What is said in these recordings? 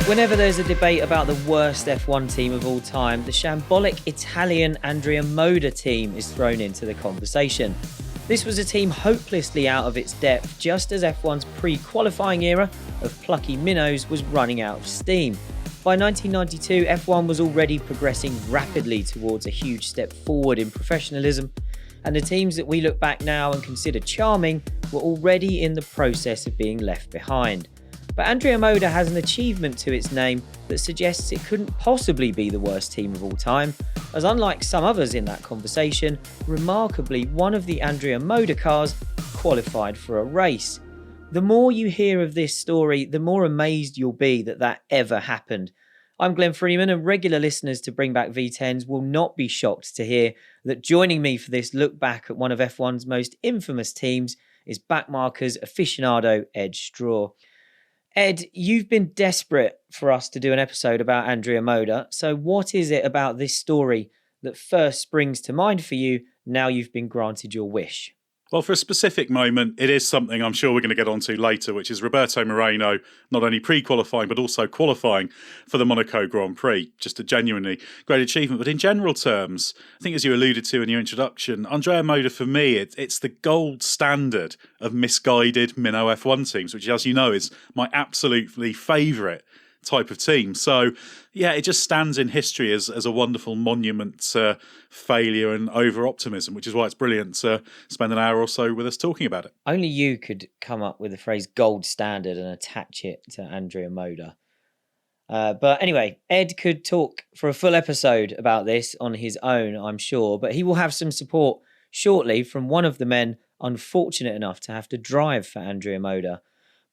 Whenever there's a debate about the worst F1 team of all time, the shambolic Italian Andrea Moda team is thrown into the conversation. This was a team hopelessly out of its depth just as F1's pre-qualifying era of plucky minnows was running out of steam. By 1992, F1 was already progressing rapidly towards a huge step forward in professionalism, and the teams that we look back now and consider charming were already in the process of being left behind. But Andrea Moda has an achievement to its name that suggests it couldn't possibly be the worst team of all time, as unlike some others in that conversation, remarkably one of the Andrea Moda cars qualified for a race. The more you hear of this story, the more amazed you'll be that that ever happened. I'm Glenn Freeman, and regular listeners to Bring Back V10s will not be shocked to hear that joining me for this look back at one of F1's most infamous teams is backmarkers aficionado Ed Straw. Ed, you've been desperate for us to do an episode about Andrea Moda, so what is it about this story that first springs to mind for you now you've been granted your wish? Well, for a specific moment, it is something I'm sure we're going to get onto later, which is Roberto Moreno not only pre-qualifying but also qualifying for the Monaco Grand Prix. Just a genuinely great achievement. But in general terms, I think as you alluded to in your introduction, Andrea Moda for me, it's the gold standard of misguided minnow F1 teams, which, as you know, is my absolutely favourite type of team. So yeah, it just stands in history as a wonderful monument to failure and over-optimism, which is why it's brilliant to spend an hour or so with us talking about it. Only you could come up with the phrase gold standard and attach it to Andrea Moda. But anyway, Ed could talk for a full episode about this on his own, I'm sure, but he will have some support shortly from one of the men unfortunate enough to have to drive for Andrea Moda.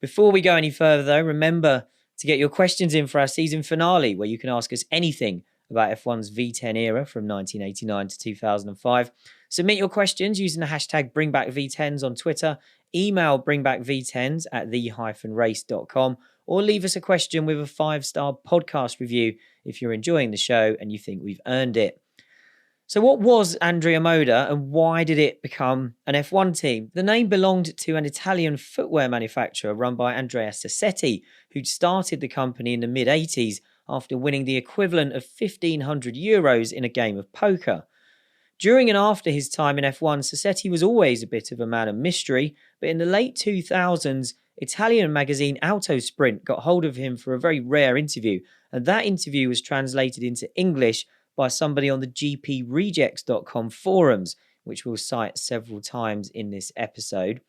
Before we go any further though, remember to get your questions in for our season finale, where you can ask us anything about F1's V10 era from 1989 to 2005. Submit your questions using the hashtag BringBackV10s on Twitter, email BringBackV10s at the-race.com, or leave us a question with a 5-star podcast review if you're enjoying the show and you think we've earned it. So what was Andrea Moda and why did it become an F1 team? The name belonged to an Italian footwear manufacturer run by Andrea Sassetti, who'd started the company in the mid-80s after winning the equivalent of €1,500 in a game of poker. During and after his time in F1, Sassetti was always a bit of a man of mystery, but in the late 2000s, Italian magazine Autosprint got hold of him for a very rare interview, and that interview was translated into English by somebody on the gprejects.com forums, which we'll cite several times in this episode.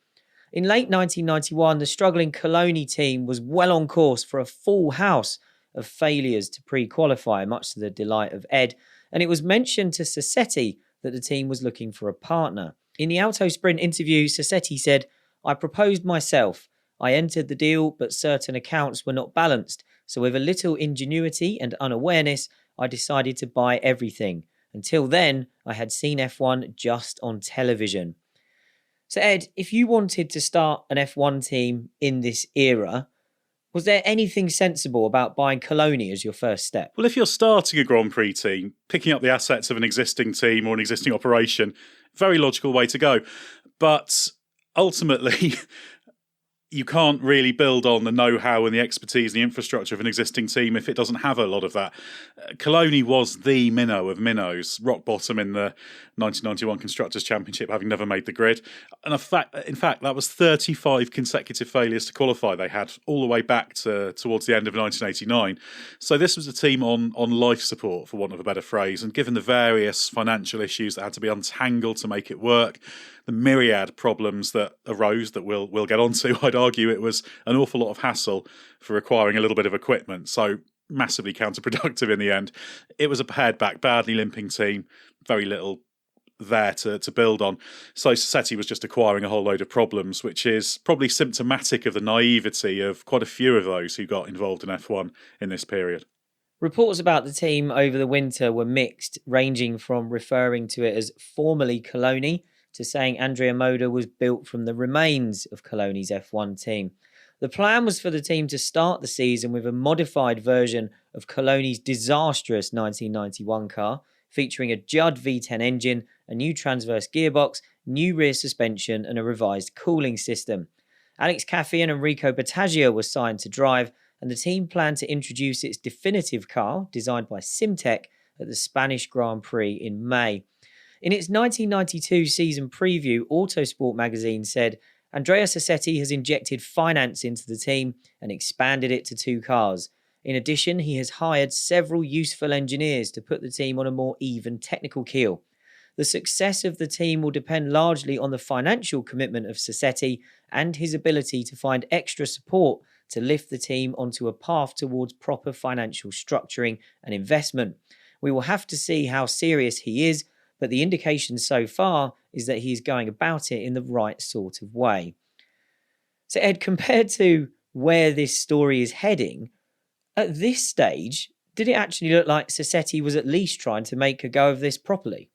In late 1991, the struggling Coloni team was well on course for a full house of failures to pre-qualify, much to the delight of Ed, and it was mentioned to Sassetti that the team was looking for a partner. In the Autosprint interview, Sassetti said, "I proposed myself. I entered the deal, but certain accounts were not balanced, so with a little ingenuity and unawareness, I decided to buy everything. Until then, I had seen F1 just on television." So Ed, if you wanted to start an F1 team in this era, was there anything sensible about buying Coloni as your first step? Well, if you're starting a Grand Prix team, picking up the assets of an existing team or an existing operation, very logical way to go. But ultimately, you can't really build on the know-how and the expertise and the infrastructure of an existing team if it doesn't have a lot of that. Coloni was the minnow of minnows, rock bottom in the 1991 Constructors' Championship, having never made the grid. And in fact, that was 35 consecutive failures to qualify they had all the way back to towards the end of 1989. So this was a team on life support, for want of a better phrase, and given the various financial issues that had to be untangled to make it work, the myriad problems that arose that we'll get onto, I'd argue it was an awful lot of hassle for acquiring a little bit of equipment. So massively counterproductive in the end. It was a pared back, badly limping team, very little there to build on. So Sassetti was just acquiring a whole load of problems, which is probably symptomatic of the naivety of quite a few of those who got involved in F1 in this period. Reports about the team over the winter were mixed, ranging from referring to it as formerly Coloni to saying Andrea Moda was built from the remains of Coloni's F1 team. The plan was for the team to start the season with a modified version of Coloni's disastrous 1991 car, featuring a Judd V10 engine, a new transverse gearbox, new rear suspension and a revised cooling system. Alex Caffey and Enrico Battaglia were signed to drive, and the team planned to introduce its definitive car, designed by Simtech, at the Spanish Grand Prix in May. In its 1992 season preview, Autosport magazine said, Andrea Sassetti has injected finance into the team and expanded it to 2 cars. In addition, he has hired several useful engineers to put the team on a more even technical keel. The success of the team will depend largely on the financial commitment of Sassetti and his ability to find extra support to lift the team onto a path towards proper financial structuring and investment. We will have to see how serious he is, but the indication so far is that he is going about it in the right sort of way. So Ed, compared to where this story is heading, at this stage, did it actually look like Sassetti was at least trying to make a go of this properly?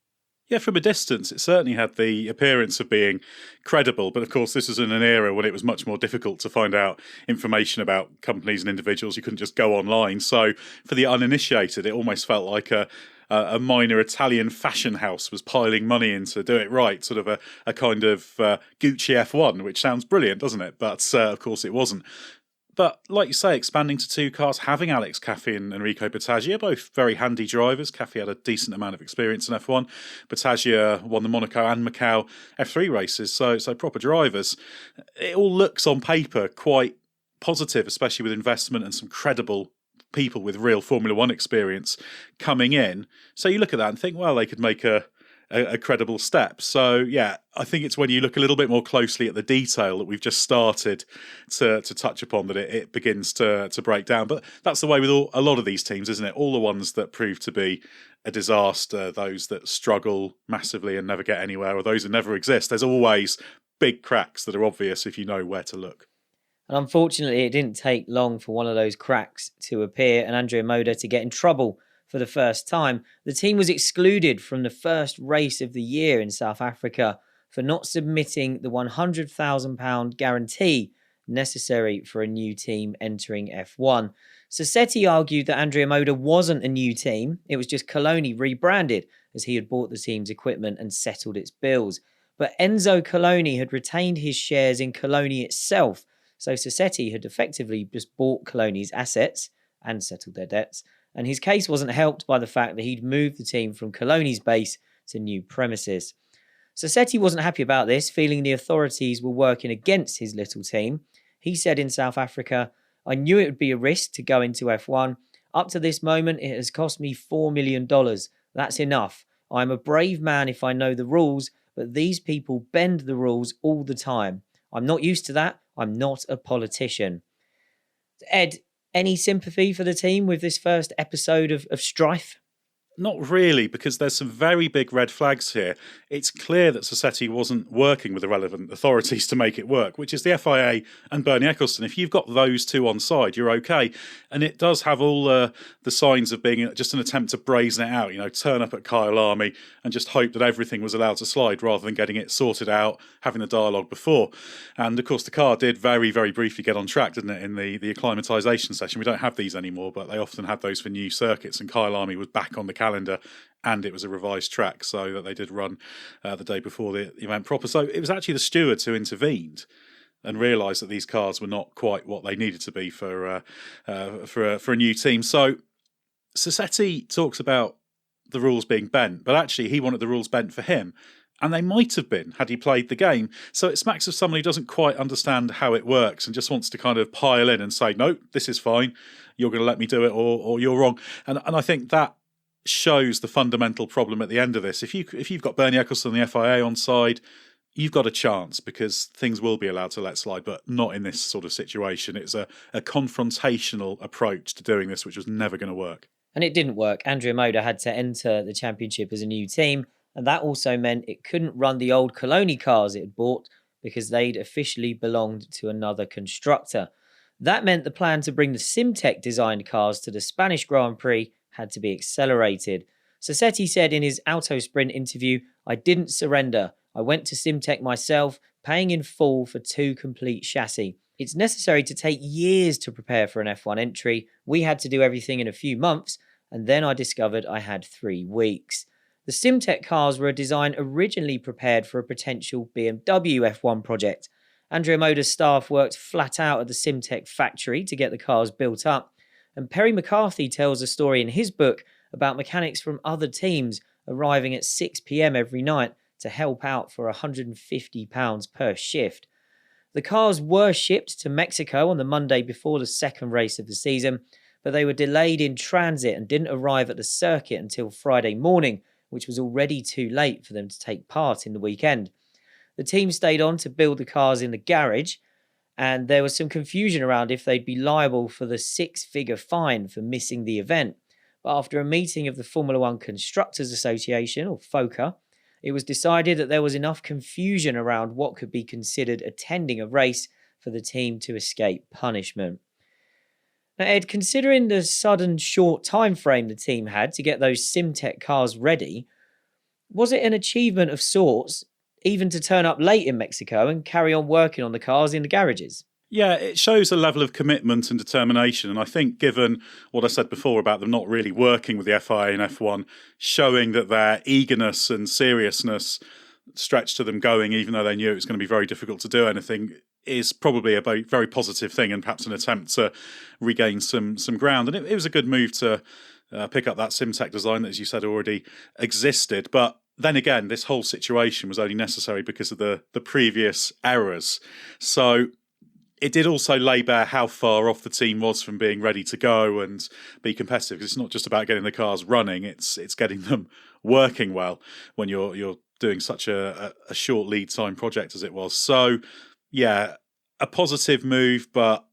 Yeah, from a distance, it certainly had the appearance of being credible. But of course, this was in an era when it was much more difficult to find out information about companies and individuals. You couldn't just go online. So for the uninitiated, it almost felt like a minor Italian fashion house was piling money in to do it right, sort of a kind of Gucci F1, which sounds brilliant, doesn't it? But of course it wasn't. But like you say, expanding to 2 cars, having Alex Caffey and Enrico Battaglia, both very handy drivers. Caffey had a decent amount of experience in F1. Battaglia won the Monaco and Macau F3 races, so proper drivers. It all looks on paper quite positive, especially with investment and some credible people with real Formula One experience coming in. So you look at that and think, well, they could make a credible step. So yeah, I think it's when you look a little bit more closely at the detail that we've just started to touch upon that it begins to break down. But that's the way with a lot of these teams, isn't it? All the ones that prove to be a disaster, those that struggle massively and never get anywhere, or those that never exist, there's always big cracks that are obvious if you know where to look. And unfortunately, it didn't take long for one of those cracks to appear and Andrea Moda to get in trouble for the first time. The team was excluded from the first race of the year in South Africa for not submitting the £100,000 guarantee necessary for a new team entering F1. Sassetti argued that Andrea Moda wasn't a new team. It was just Coloni rebranded, as he had bought the team's equipment and settled its bills. But Enzo Coloni had retained his shares in Coloni itself, so Sassetti had effectively just bought Coloni's assets and settled their debts. And his case wasn't helped by the fact that he'd moved the team from Coloni's base to new premises. Sassetti wasn't happy about this, feeling the authorities were working against his little team. He said in South Africa, I knew it would be a risk to go into F1. Up to this moment, it has cost me $4 million. That's enough. I'm a brave man if I know the rules, but these people bend the rules all the time. I'm not used to that. I'm not a politician. Ed, any sympathy for the team with this first episode of strife? Not really, because there's some very big red flags here. It's clear that Sassetti wasn't working with the relevant authorities to make it work, which is the FIA and Bernie Ecclestone. If you've got those two on side, you're okay. And it does have all the signs of being just an attempt to brazen it out, turn up at Kyle Army and just hope that everything was allowed to slide rather than getting it sorted out, having the dialogue before. And of course, the car did very, very briefly get on track, didn't it, in the acclimatisation session. We don't have these anymore, but they often have those for new circuits, and Kyle Army was back on the calendar, and it was a revised track, so that they did run the day before the event proper. So it was actually the stewards who intervened and realised that these cars were not quite what they needed to be for a new team. So Sassetti talks about the rules being bent, but actually he wanted the rules bent for him. And they might have been had he played the game. So it smacks of someone who doesn't quite understand how it works and just wants to kind of pile in and say, no, this is fine, you're going to let me do it, or you're wrong. And I think that shows the fundamental problem at the end of this. If you've got Bernie Ecclestone and the FIA on side, you've got a chance, because things will be allowed to let slide, but not in this sort of situation. It's a confrontational approach to doing this, which was never going to work. And it didn't work. Andrea Moda had to enter the championship as a new team, and that also meant it couldn't run the old Coloni cars it had bought because they'd officially belonged to another constructor. That meant the plan to bring the Simtech designed cars to the Spanish Grand Prix had to be accelerated. Sassetti said in his Auto Sprint interview, I didn't surrender. I went to Simtech myself, paying in full for 2 complete chassis. It's necessary to take years to prepare for an F1 entry. We had to do everything in a few months, and then I discovered I had 3 weeks. The Simtech cars were a design originally prepared for a potential BMW F1 project, Andrea Moda's staff worked flat out at the Simtech factory to get the cars built up. And Perry McCarthy tells a story in his book about mechanics from other teams arriving at 6 p.m. every night to help out for £150 per shift. The cars were shipped to Mexico on the Monday before the second race of the season, but they were delayed in transit and didn't arrive at the circuit until Friday morning, which was already too late for them to take part in the weekend. The team stayed on to build the cars in the garage, and there was some confusion around if they'd be liable for the six-figure fine for missing the event. But after a meeting of the Formula One Constructors Association, or FOCA, it was decided that there was enough confusion around what could be considered attending a race for the team to escape punishment. Now, Ed, considering the sudden short time frame the team had to get those Simtech cars ready, was it an achievement of sorts even to turn up late in Mexico and carry on working on the cars in the garages? Yeah, it shows a level of commitment and determination. And I think given what I said before about them not really working with the FIA and F1, showing that their eagerness and seriousness stretched to them going, even though they knew it was going to be very difficult to do anything, is probably a very positive thing and perhaps an attempt to regain some ground. And it was a good move to pick up that Simtech design that, as you said, already existed. But then again, this whole situation was only necessary because of the previous errors. So it did also lay bare how far off the team was from being ready to go and be competitive. Because it's not just about getting the cars running; it's getting them working well when you're doing such a short lead time project as it was. So, yeah, a positive move, but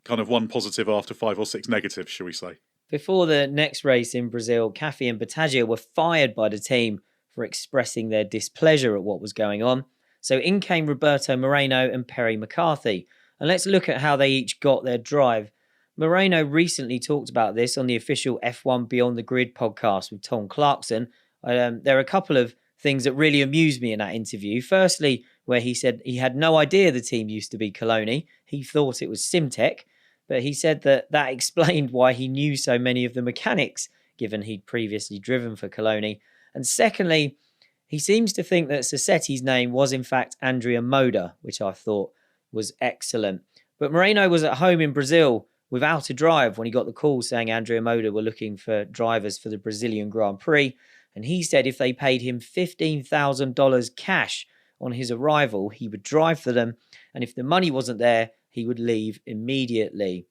kind of one positive after 5 or 6 negatives, shall we say? Before the next race in Brazil, McCarthy and Battaglia were fired by the team for expressing their displeasure at what was going on. So in came Roberto Moreno and Perry McCarthy. And let's look at how they each got their drive. Moreno recently talked about this on the official F1 Beyond the Grid podcast with Tom Clarkson. There are a couple of things that really amused me in that interview. Firstly, where he said he had no idea the team used to be Coloni. He thought it was Simtech, but he said that explained why he knew so many of the mechanics, given he'd previously driven for Coloni. And secondly, he seems to think that Sassetti's name was in fact Andrea Moda, which I thought was excellent. But Moreno was at home in Brazil without a drive when he got the call saying Andrea Moda were looking for drivers for the Brazilian Grand Prix. And he said if they paid him $15,000 cash on his arrival, he would drive for them. And if the money wasn't there, he would leave immediately.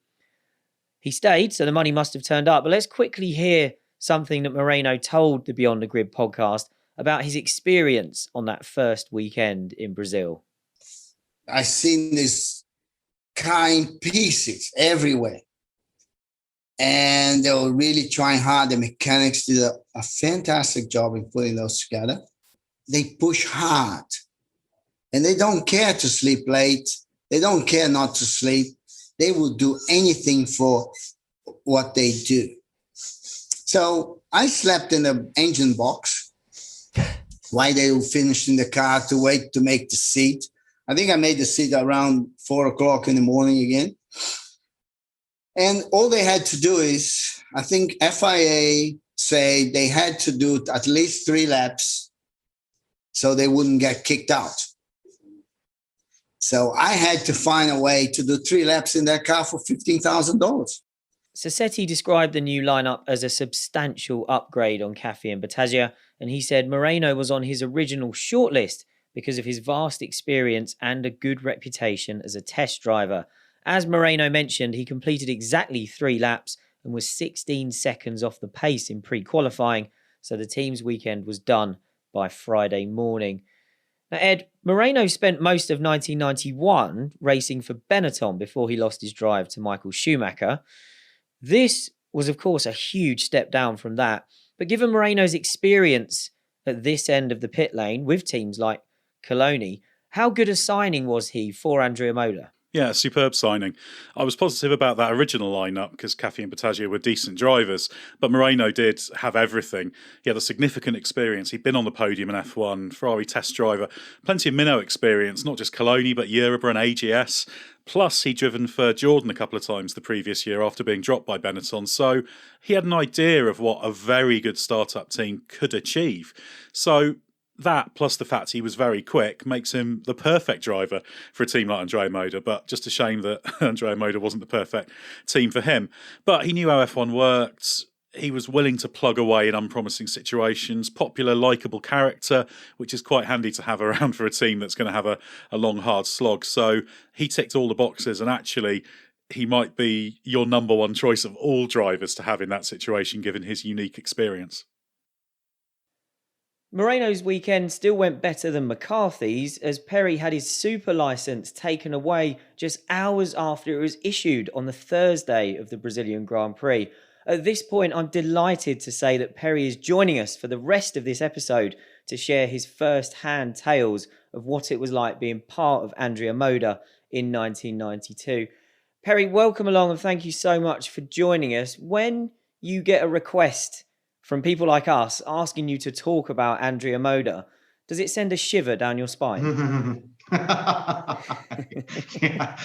He stayed, so the money must have turned up. But let's quickly hear something that Moreno told the Beyond the Grid podcast about his experience on that first weekend in Brazil. I seen this car in pieces everywhere. And they were really trying hard. The mechanics did a fantastic job in putting those together. They push hard. And they don't care to sleep late. They don't care not to sleep. They will do anything for what they do. So I slept in the engine box while they were finishing the car to wait to make the seat. I think I made the seat around 4 o'clock in the morning again. And all they had to do is, I think FIA say they had to do at least 3 laps so they wouldn't get kicked out. So I had to find a way to do 3 laps in that car for $15,000. Sassetti described the new lineup as a substantial upgrade on McCarthy and Battaglia, and he said Moreno was on his original shortlist because of his vast experience and a good reputation as a test driver. As Moreno mentioned, he completed exactly 3 laps and was 16 seconds off the pace in pre-qualifying, so the team's weekend was done by Friday morning. Now, Ed, Moreno spent most of 1991 racing for Benetton before he lost his drive to Michael Schumacher. This was, of course, a huge step down from that, but given Moreno's experience at this end of the pit lane with teams like Coloni, how good a signing was he for Andrea Moda? Yeah, superb signing. I was positive about that original lineup because McCarthy and Battaglia were decent drivers, but Moreno did have everything. He had a significant experience. He'd been on the podium in F1, Ferrari test driver, plenty of minnow experience, not just Coloni, but Euroba and AGS. Plus, he'd driven for Jordan a couple of times the previous year after being dropped by Benetton. So he had an idea of what a very good startup team could achieve. So that, plus the fact he was very quick, makes him the perfect driver for a team like Andrea Moda. But just a shame that Andrea Moda wasn't the perfect team for him. But he knew how F1 worked. He was willing to plug away in unpromising situations, popular, likeable character, which is quite handy to have around for a team that's going to have a long, hard slog. So he ticked all the boxes, and actually he might be your number one choice of all drivers to have in that situation, given his unique experience. Moreno's weekend still went better than McCarthy's, as Perry had his super licence taken away just hours after it was issued on the Thursday of the Brazilian Grand Prix. At this point, I'm delighted to say that Perry is joining us for the rest of this episode to share his first-hand tales of what it was like being part of Andrea Moda in 1992. Perry, welcome along and thank you so much for joining us. When you get a request from people like us asking you to talk about Andrea Moda, does it send a shiver down your spine? Yeah,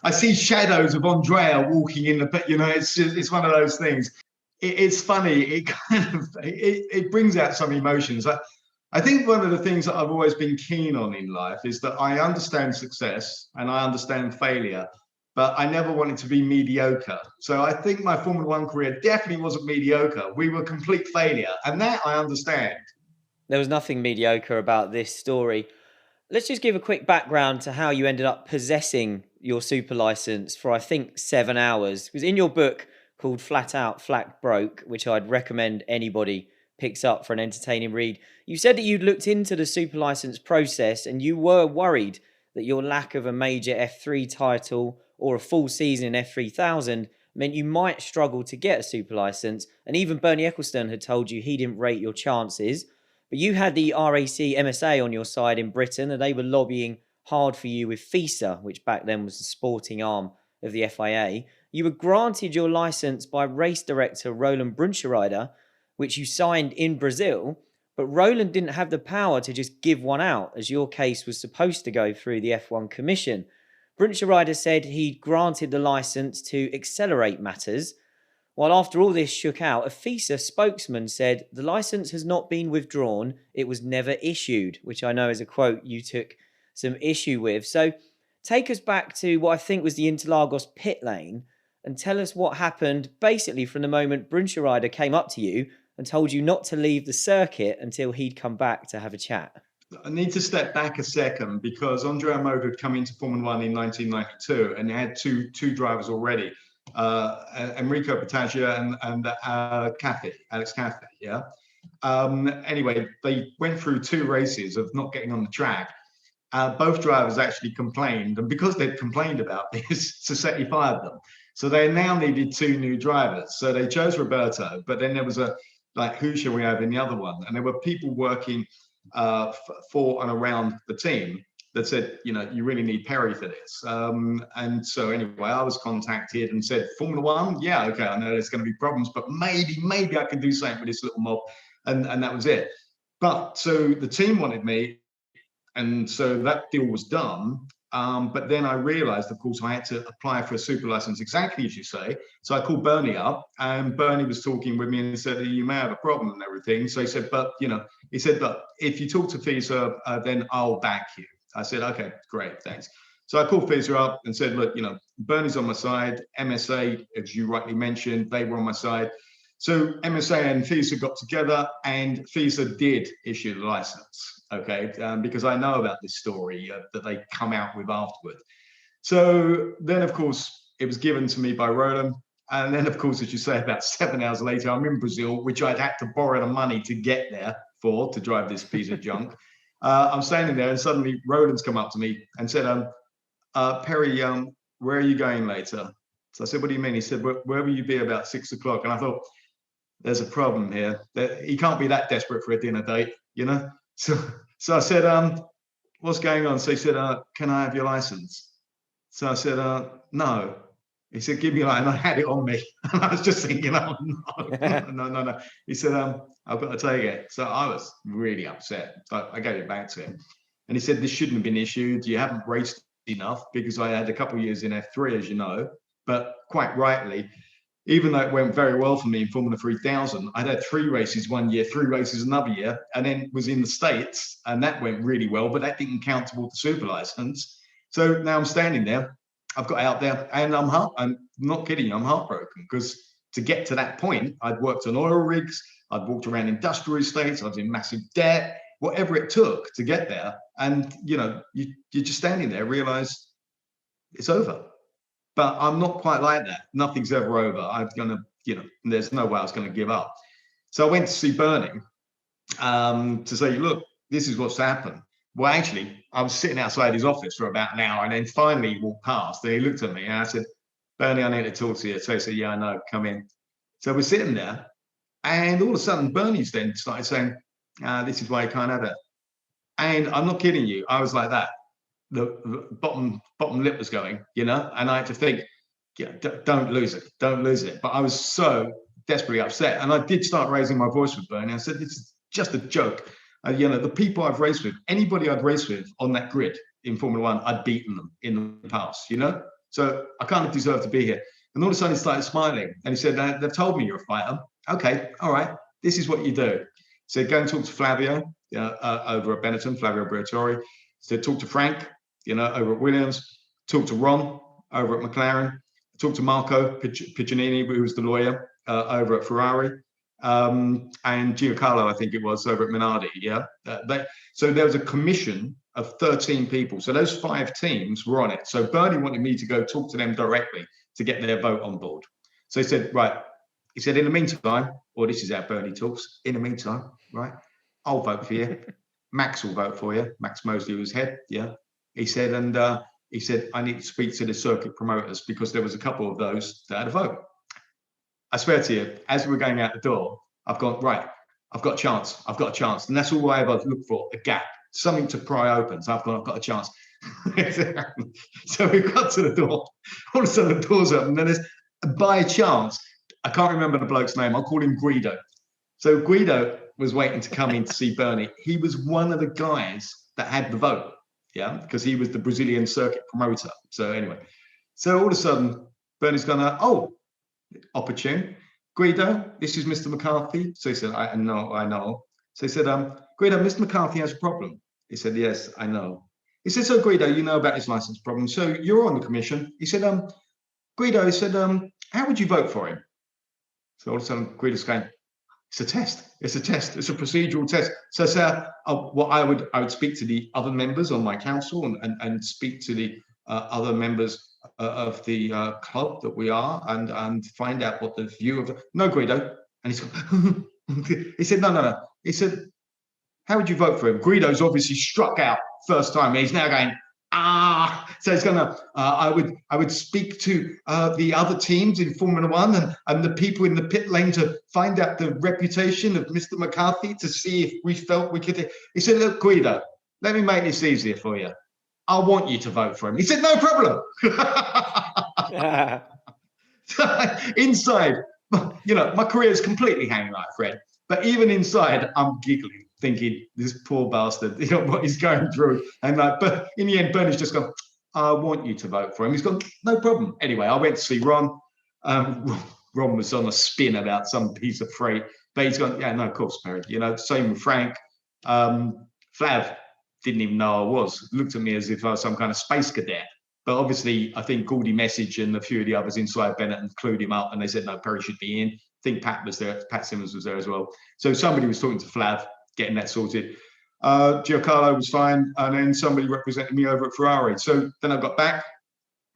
I see shadows of Andrea walking in the pit. It's one of those things. It's funny. It kind of it brings out some emotions. I think one of the things that I've always been keen on in life is that I understand success and I understand failure, but I never wanted to be mediocre. So I think my Formula One career definitely wasn't mediocre. We were complete failure, and that I understand. There was nothing mediocre about this story. Let's just give a quick background to how you ended up possessing your super license for, I think, 7 hours. Because in your book called Flat Out, Flat Broke, which I'd recommend anybody picks up for an entertaining read, you said that you'd looked into the super license process and you were worried that your lack of a major F3 title or a full season in F3000 meant you might struggle to get a super license. And even Bernie Ecclestone had told you he didn't rate your chances. But you had the RAC MSA on your side in Britain, and they were lobbying hard for you with FISA, which back then was the sporting arm of the FIA. You were granted your license by race director Roland Brunschreider, which you signed in Brazil, but Roland didn't have the power to just give one out, as your case was supposed to go through the F1 Commission. Brunschreider said he'd granted the license to accelerate matters. While after all this shook out, a FISA spokesman said, "The licence has not been withdrawn, it was never issued," which I know is a quote you took some issue with. So take us back to what I think was the Interlagos pit lane and tell us what happened basically from the moment Brunschreider came up to you and told you not to leave the circuit until he'd come back to have a chat. I need to step back a second because Andrea Moda had come into Formula One in 1992 and had two drivers already. Enrico Battaglia and Alex Cathy, yeah. Anyway, they went through 2 races of not getting on the track. Both drivers actually complained, and because they'd complained about this, Sassetti fired them. So they now needed 2 new drivers. So they chose Roberto, but then there was who shall we have in the other one? And there were people working for and around the team that said, you really need Perry for this. And so anyway, I was contacted and said, Formula One? Yeah, okay, I know there's going to be problems, but maybe I can do something with this little mob. And that was it. But so the team wanted me, and so that deal was done. But then I realized, of course, I had to apply for a super license, exactly as you say. So I called Bernie up, and Bernie was talking with me and said, you may have a problem and everything. So he said, but if you talk to FISA, then I'll back you. I said, okay, great, thanks. So I called FISA up and said, look, Bernie's on my side. MSA, as you rightly mentioned, they were on my side. So MSA and FISA got together, and FISA did issue the license, okay, because I know about this story that they come out with afterward. So then, of course, it was given to me by Roland. And then, of course, as you say, about 7 hours later, I'm in Brazil, which I'd had to borrow the money to get there to drive this piece of junk. I'm standing there, and suddenly Roland's come up to me and said, Perry, where are you going later? So I said, what do you mean? He said, where will you be about 6 o'clock? And I thought, there's a problem here. He can't be that desperate for a dinner date, So I said, what's going on? So he said, can I have your license? So I said, no. He said, give me your license. And I had it on me. And I was just thinking, oh, no. He said, I've got to take it. So I was really upset. So I gave it back to him. And he said, this shouldn't have been issued. You haven't raced enough, because I had a couple of years in F3, as you know, but quite rightly, even though it went very well for me in Formula 3000, I'd had 3 races one year, 3 races another year, and then was in the States, and that went really well, but that didn't count toward the super license. So now I'm standing there, I've got out there, and I'm not kidding you, I'm heartbroken, because to get to that point, I'd worked on oil rigs, I'd walked around industrial estates, I was in massive debt, whatever it took to get there. And, you're just standing there, realize it's over. But I'm not quite like that. Nothing's ever over. I'm going to, there's no way I was going to give up. So I went to see Bernie to say, look, this is what's happened. Well, actually, I was sitting outside his office for about an hour, and then finally he walked past and he looked at me and I said, Bernie, I need to talk to you. So he said, yeah, I know, come in. So we're sitting there, and all of a sudden Bernie's then started saying, this is why you can't have it. And I'm not kidding you. I was like that. The bottom lip was going, and I had to think, don't lose it. But I was so desperately upset, and I did start raising my voice with Bernie. I said, this is just a joke. The people I've raced with, anybody I'd raced with on that grid in Formula One, I'd beaten them in the past, So I kind of deserve to be here. And all of a sudden he started smiling, and he said, they've told me you're a fighter. Okay, all right, this is what you do. So go and talk to Flavio over at Benetton, Flavio Briatore. So talk to Frank, over at Williams. Talk to Ron over at McLaren. Talk to Marco Piccinini, who was the lawyer over at Ferrari. And Giancarlo, I think it was, over at Minardi. So there was a commission of 13 people. So those 5 teams were on it. So Bernie wanted me to go talk to them directly to get their vote on board. So he said, right. He said, in the meantime, this is how Bernie talks. In the meantime, right, I'll vote for you. Max will vote for you. Max Mosley was head. Yeah. He said, I need to speak to the circuit promoters, because there was a couple of those that had a vote. I swear to you, as we were going out the door, I've gone, right, I've got a chance. And that's all I ever look for, a gap, something to pry open. So I've got a chance. So we got to the door. All of a sudden the door's open. And then there's, by chance, I can't remember the bloke's name. I'll call him Guido. So Guido was waiting to come in to see Bernie. He was one of the guys that had the vote, because he was the Brazilian circuit promoter. So anyway, so all of a sudden, Bernie's gone, opportune. Guido, this is Mr. McCarthy. So he said, I know. So he said, Guido, Mr. McCarthy has a problem. He said, yes, I know. He said, so Guido, you know about his license problem. So you're on the commission. He said, Guido, he said, how would you vote for him? So all of a sudden, Guido's going, it's a test. It's a procedural test. So what I would speak to the other members on my council and speak to the other members of the club that we are and find out what the view of no, Guido. And he's gone, he said, no. He said, how would you vote for him? Guido's obviously struck out first time. He's now going, so he's gonna. I would speak to the other teams in Formula One and the people in the pit lane to find out the reputation of Mr. McCarthy to see if we felt we could. He said, look, Guido, let me make this easier for you. I want you to vote for him. He said, no problem. Inside, my career is completely hanging like a thread. But even inside, I'm giggling, thinking, this poor bastard, what he's going through. And but in the end, Bernie's just gone, I want you to vote for him. He's gone, no problem. Anyway, I went to see Ron. Ron was on a spin about some piece of freight. But he's gone, yeah, no, of course, Perry. Same with Frank. Flav didn't even know I was. Looked at me as if I was some kind of space cadet. But obviously, I think Goldie Message and a few of the others inside Benetton clued him up, and they said, no, Perry should be in. I think Pat was there. Pat Simmons was there as well. So somebody was talking to Flav, getting that sorted. Giancarlo was fine, and then somebody represented me over at Ferrari. So then I got back,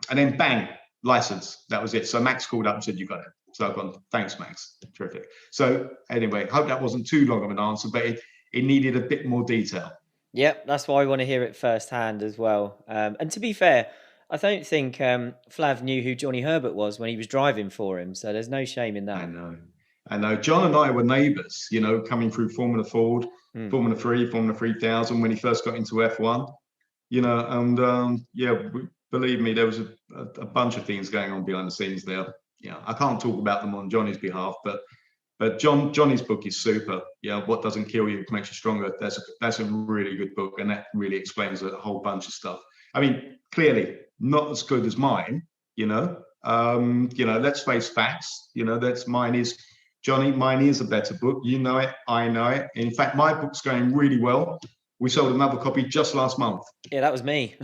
and then bang, license. That was it. So Max called up and said, you got it. So I've gone, thanks, Max. Terrific. So anyway, hope that wasn't too long of an answer, but it needed a bit more detail. Yep, that's why I want to hear it firsthand as well. And to be fair, I don't think Flav knew who Johnny Herbert was when he was driving for him, so there's no shame in that. I know. John and I were neighbours, coming through Formula Ford, Formula 3, Formula 3000 when he first got into F1, and believe me, there was a bunch of things going on behind the scenes there. I can't talk about them on Johnny's behalf, but Johnny's book is super. What doesn't kill you makes you stronger. That's a really good book, and that really explains a whole bunch of stuff. I mean, clearly not as good as mine, Let's face facts. Mine is, Johnny, mine is a better book. You know it, I know it. In fact, my book's going really well. We sold another copy just last month. Yeah, that was me.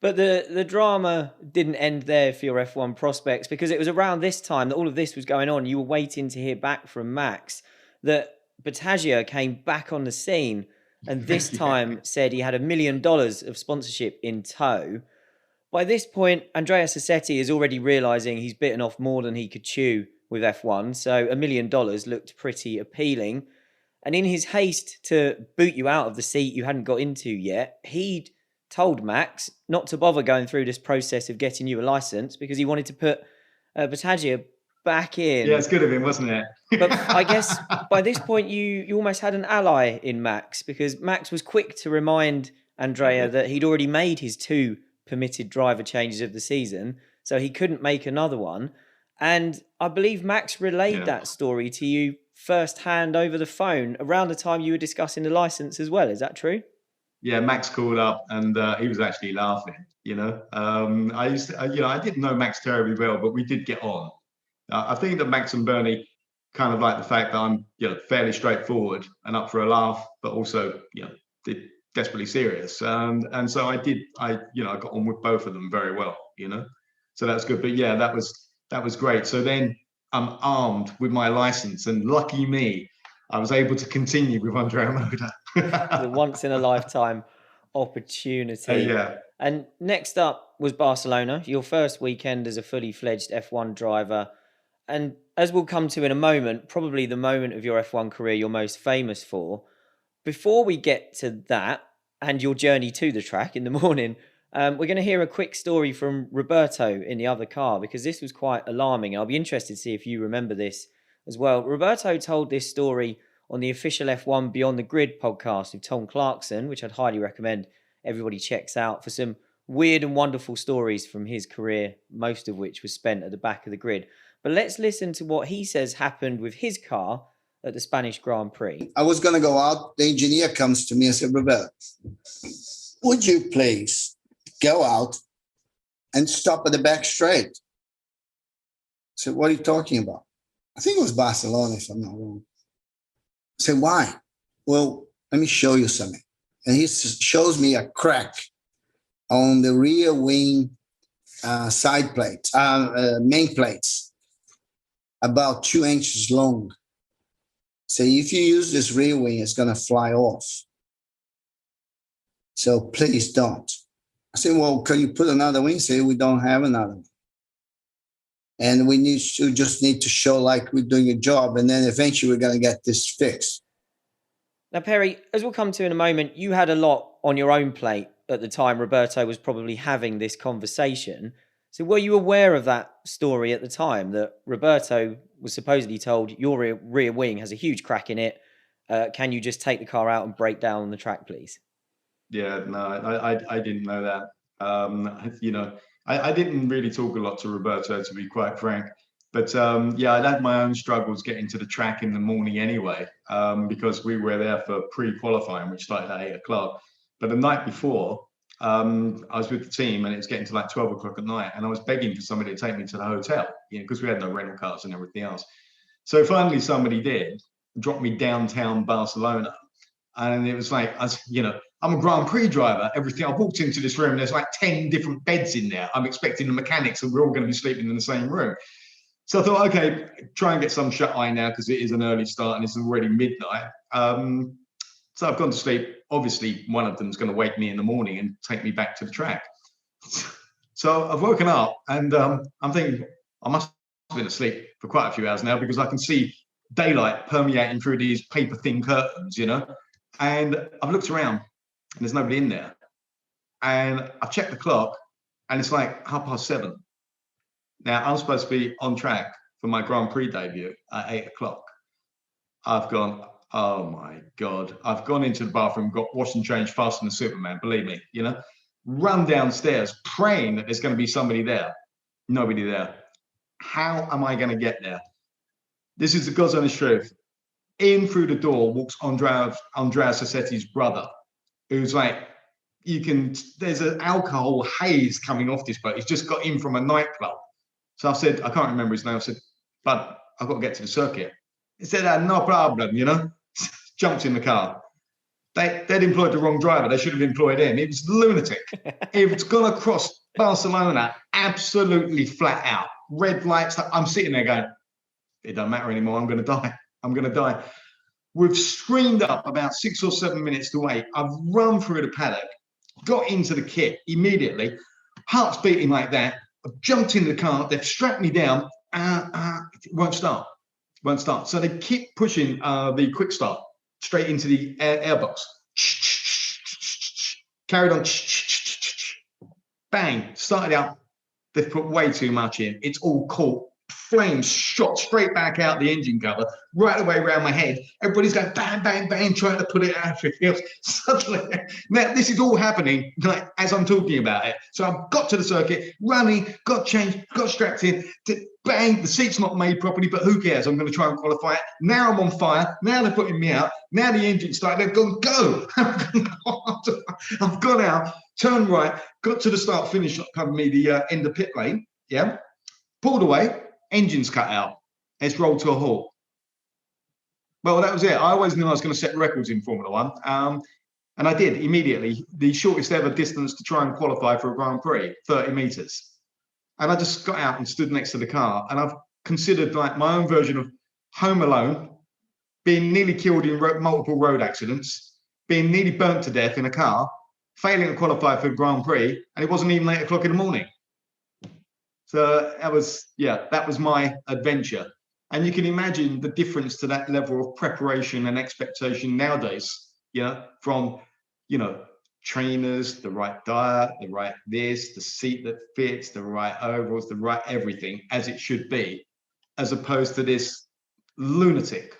But the drama didn't end there for your F1 prospects, because it was around this time that all of this was going on. You were waiting to hear back from Max, that Battaglia came back on the scene, and this time said he had $1 million of sponsorship in tow. By this point, Andrea Sassetti is already realising he's bitten off more than he could chew with F1, so $1 million looked pretty appealing. And in his haste to boot you out of the seat you hadn't got into yet, he'd told Max not to bother going through this process of getting you a license, because he wanted to put Battaglia back in. Yeah, it's good of him, wasn't it? But I guess by this point, you almost had an ally in Max, because Max was quick to remind Andrea that he'd already made his 2 permitted driver changes of the season, so he couldn't make another one. And I believe Max relayed that story to you firsthand over the phone around the time you were discussing the license as well. Is that true? Yeah, Max called up and he was actually laughing. I didn't know Max terribly well, but we did get on. I think that Max and Bernie kind of like the fact that I'm, fairly straightforward and up for a laugh, but also, desperately serious. And so I got on with both of them very well, So that's good. But yeah, that was great. So then I'm armed with my license, and lucky me, I was able to continue with Andrea Moda. The once in a lifetime opportunity. Yeah. And next up was Barcelona, your first weekend as a fully fledged F1 driver. And as we'll come to in a moment, probably the moment of your F1 career you're most famous for. Before we get to that and your journey to the track in the morning, we're going to hear a quick story from Roberto in the other car, because this was quite alarming. I'll be interested to see if you remember this as well. Roberto told this story on the official F1 Beyond the Grid podcast with Tom Clarkson, which I'd highly recommend everybody checks out for some weird and wonderful stories from his career, most of which was spent at the back of the grid. But let's listen to what he says happened with his car at the Spanish Grand Prix. I was going to go out. The engineer comes to me and said, Roberto, would you please go out and stop at the back straight? I said, what are you talking about? I think it was Barcelona, if I'm not wrong. I said, why? Well, let me show you something. And he shows me a crack on the rear wing side plates, main plates, about 2 inches long. So if you use this rear wing, it's going to fly off. So please don't. I said, well, can you put another wing? Say, we don't have another one. And we just need to show like we're doing a job. And then eventually we're going to get this fixed. Now, Perry, as we'll come to in a moment, you had a lot on your own plate at the time Roberto was probably having this conversation. So were you aware of that story at the time, that Roberto was supposedly told your rear wing has a huge crack in it? Can you just take the car out and break down on the track, please? Yeah, no, I didn't know that. I didn't really talk a lot to Roberto, to be quite frank. But I'd had my own struggles getting to the track in the morning anyway, because we were there for pre-qualifying, which started at 8 o'clock. But the night before, I was with the team and it was getting to like 12 o'clock at night, and I was begging for somebody to take me to the hotel, because we had no rental cars and everything else. So finally somebody did, drop me downtown Barcelona. And it was like, I'm a Grand Prix driver, everything. I walked into this room, there's like 10 different beds in there. I'm expecting the mechanics and we're all going to be sleeping in the same room. So I thought, okay, try and get some shut eye now, because it is an early start and it's already midnight. So I've gone to sleep. Obviously, one of them's going to wake me in the morning and take me back to the track. So I've woken up and I'm thinking, I must have been asleep for quite a few hours now, because I can see daylight permeating through these paper thin curtains, And I've looked around and there's nobody in there. And I've checked the clock and it's like 7:30. Now, I'm supposed to be on track for my Grand Prix debut at 8 o'clock. I've gone, oh my God. I've gone into the bathroom, got washed and changed faster than Superman, believe me, Run downstairs, praying that there's going to be somebody there. Nobody there. How am I going to get there? This is the God's honest truth. In through the door walks Andrea Sassetti's brother, who's like there's an alcohol haze coming off this boat. He's just got in from a nightclub. So I said, I can't remember his name. I said, "Bud, I've got to get to the circuit." He said, "No problem," jumped in the car. They'd employed the wrong driver. They should have employed him. It was lunatic. It's gone across Barcelona absolutely flat out. Red lights. I'm sitting there going, it doesn't matter anymore. I'm going to die. I'm going to die. We've screamed up about 6 or 7 minutes to wait. I've run through the paddock, got into the kit immediately, heart's beating like that. I've jumped in the car. They've strapped me down. It won't start. So they keep pushing the quick start straight into the airbox. Carried on. Bang. Started out. They've put way too much in. It's all caught. Flames shot straight back out the engine cover, right away around my head. Everybody's going bang, bang, bang, trying to put it out. Suddenly, now this is all happening like as I'm talking about it. So I've got to the circuit, running, got changed, got strapped in. Bang, the seat's not made properly, but who cares? I'm going to try and qualify it. Now I'm on fire. Now they're putting me out. Now the engine started. They've gone, go. I've gone out, turned right, got to the start finish, pardon me, the end of pit lane. Yeah, pulled away. Engine's cut out. It's rolled to a halt. Well, that was it. I always knew I was going to set records in Formula One. And I did immediately. The shortest ever distance to try and qualify for a Grand Prix, 30 meters. And I just got out and stood next to the car. And I've considered like my own version of Home Alone, being nearly killed in multiple road accidents, being nearly burnt to death in a car, failing to qualify for a Grand Prix, and it wasn't even 8 o'clock in the morning. So that was my adventure. And you can imagine the difference to that level of preparation and expectation nowadays, from, trainers, the right diet, the right this, the seat that fits, the right overalls, the right everything as it should be, as opposed to this lunatic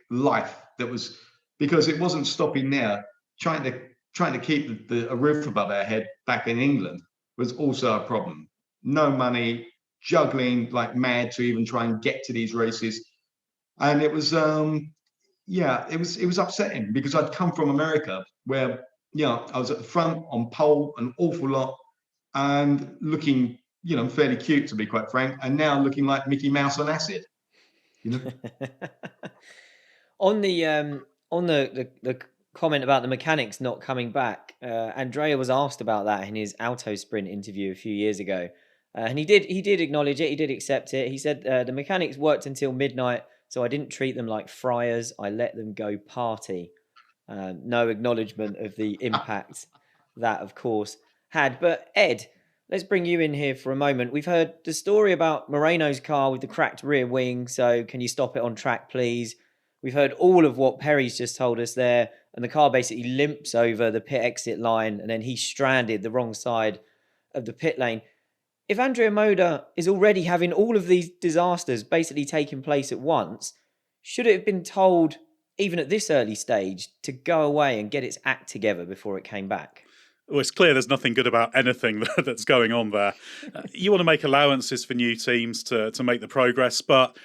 life that was, because it wasn't stopping there. Trying to keep a roof above our head back in England was also a problem. No money, juggling like mad to even try and get to these races. And it was, it was upsetting because I'd come from America where, I was at the front on pole an awful lot and looking, fairly cute, to be quite frank, and now looking like Mickey Mouse on acid. On the comment about the mechanics not coming back, Andrea was asked about that in his Auto Sprint interview a few years ago. And he did acknowledge it. He did accept it. He said the mechanics worked until midnight, so I didn't treat them like friars. I let them go party. No acknowledgement of the impact that, of course, had. But Ed, let's bring you in here for a moment. We've heard the story about Moreno's car with the cracked rear wing. So can you stop it on track, please? We've heard all of what Perry's just told us there. And the car basically limps over the pit exit line. And then he's stranded the wrong side of the pit lane. If Andrea Moda is already having all of these disasters basically taking place at once, should it have been told, even at this early stage, to go away and get its act together before it came back? Well, it's clear there's nothing good about anything that's going on there. You want to make allowances for new teams to make the progress, but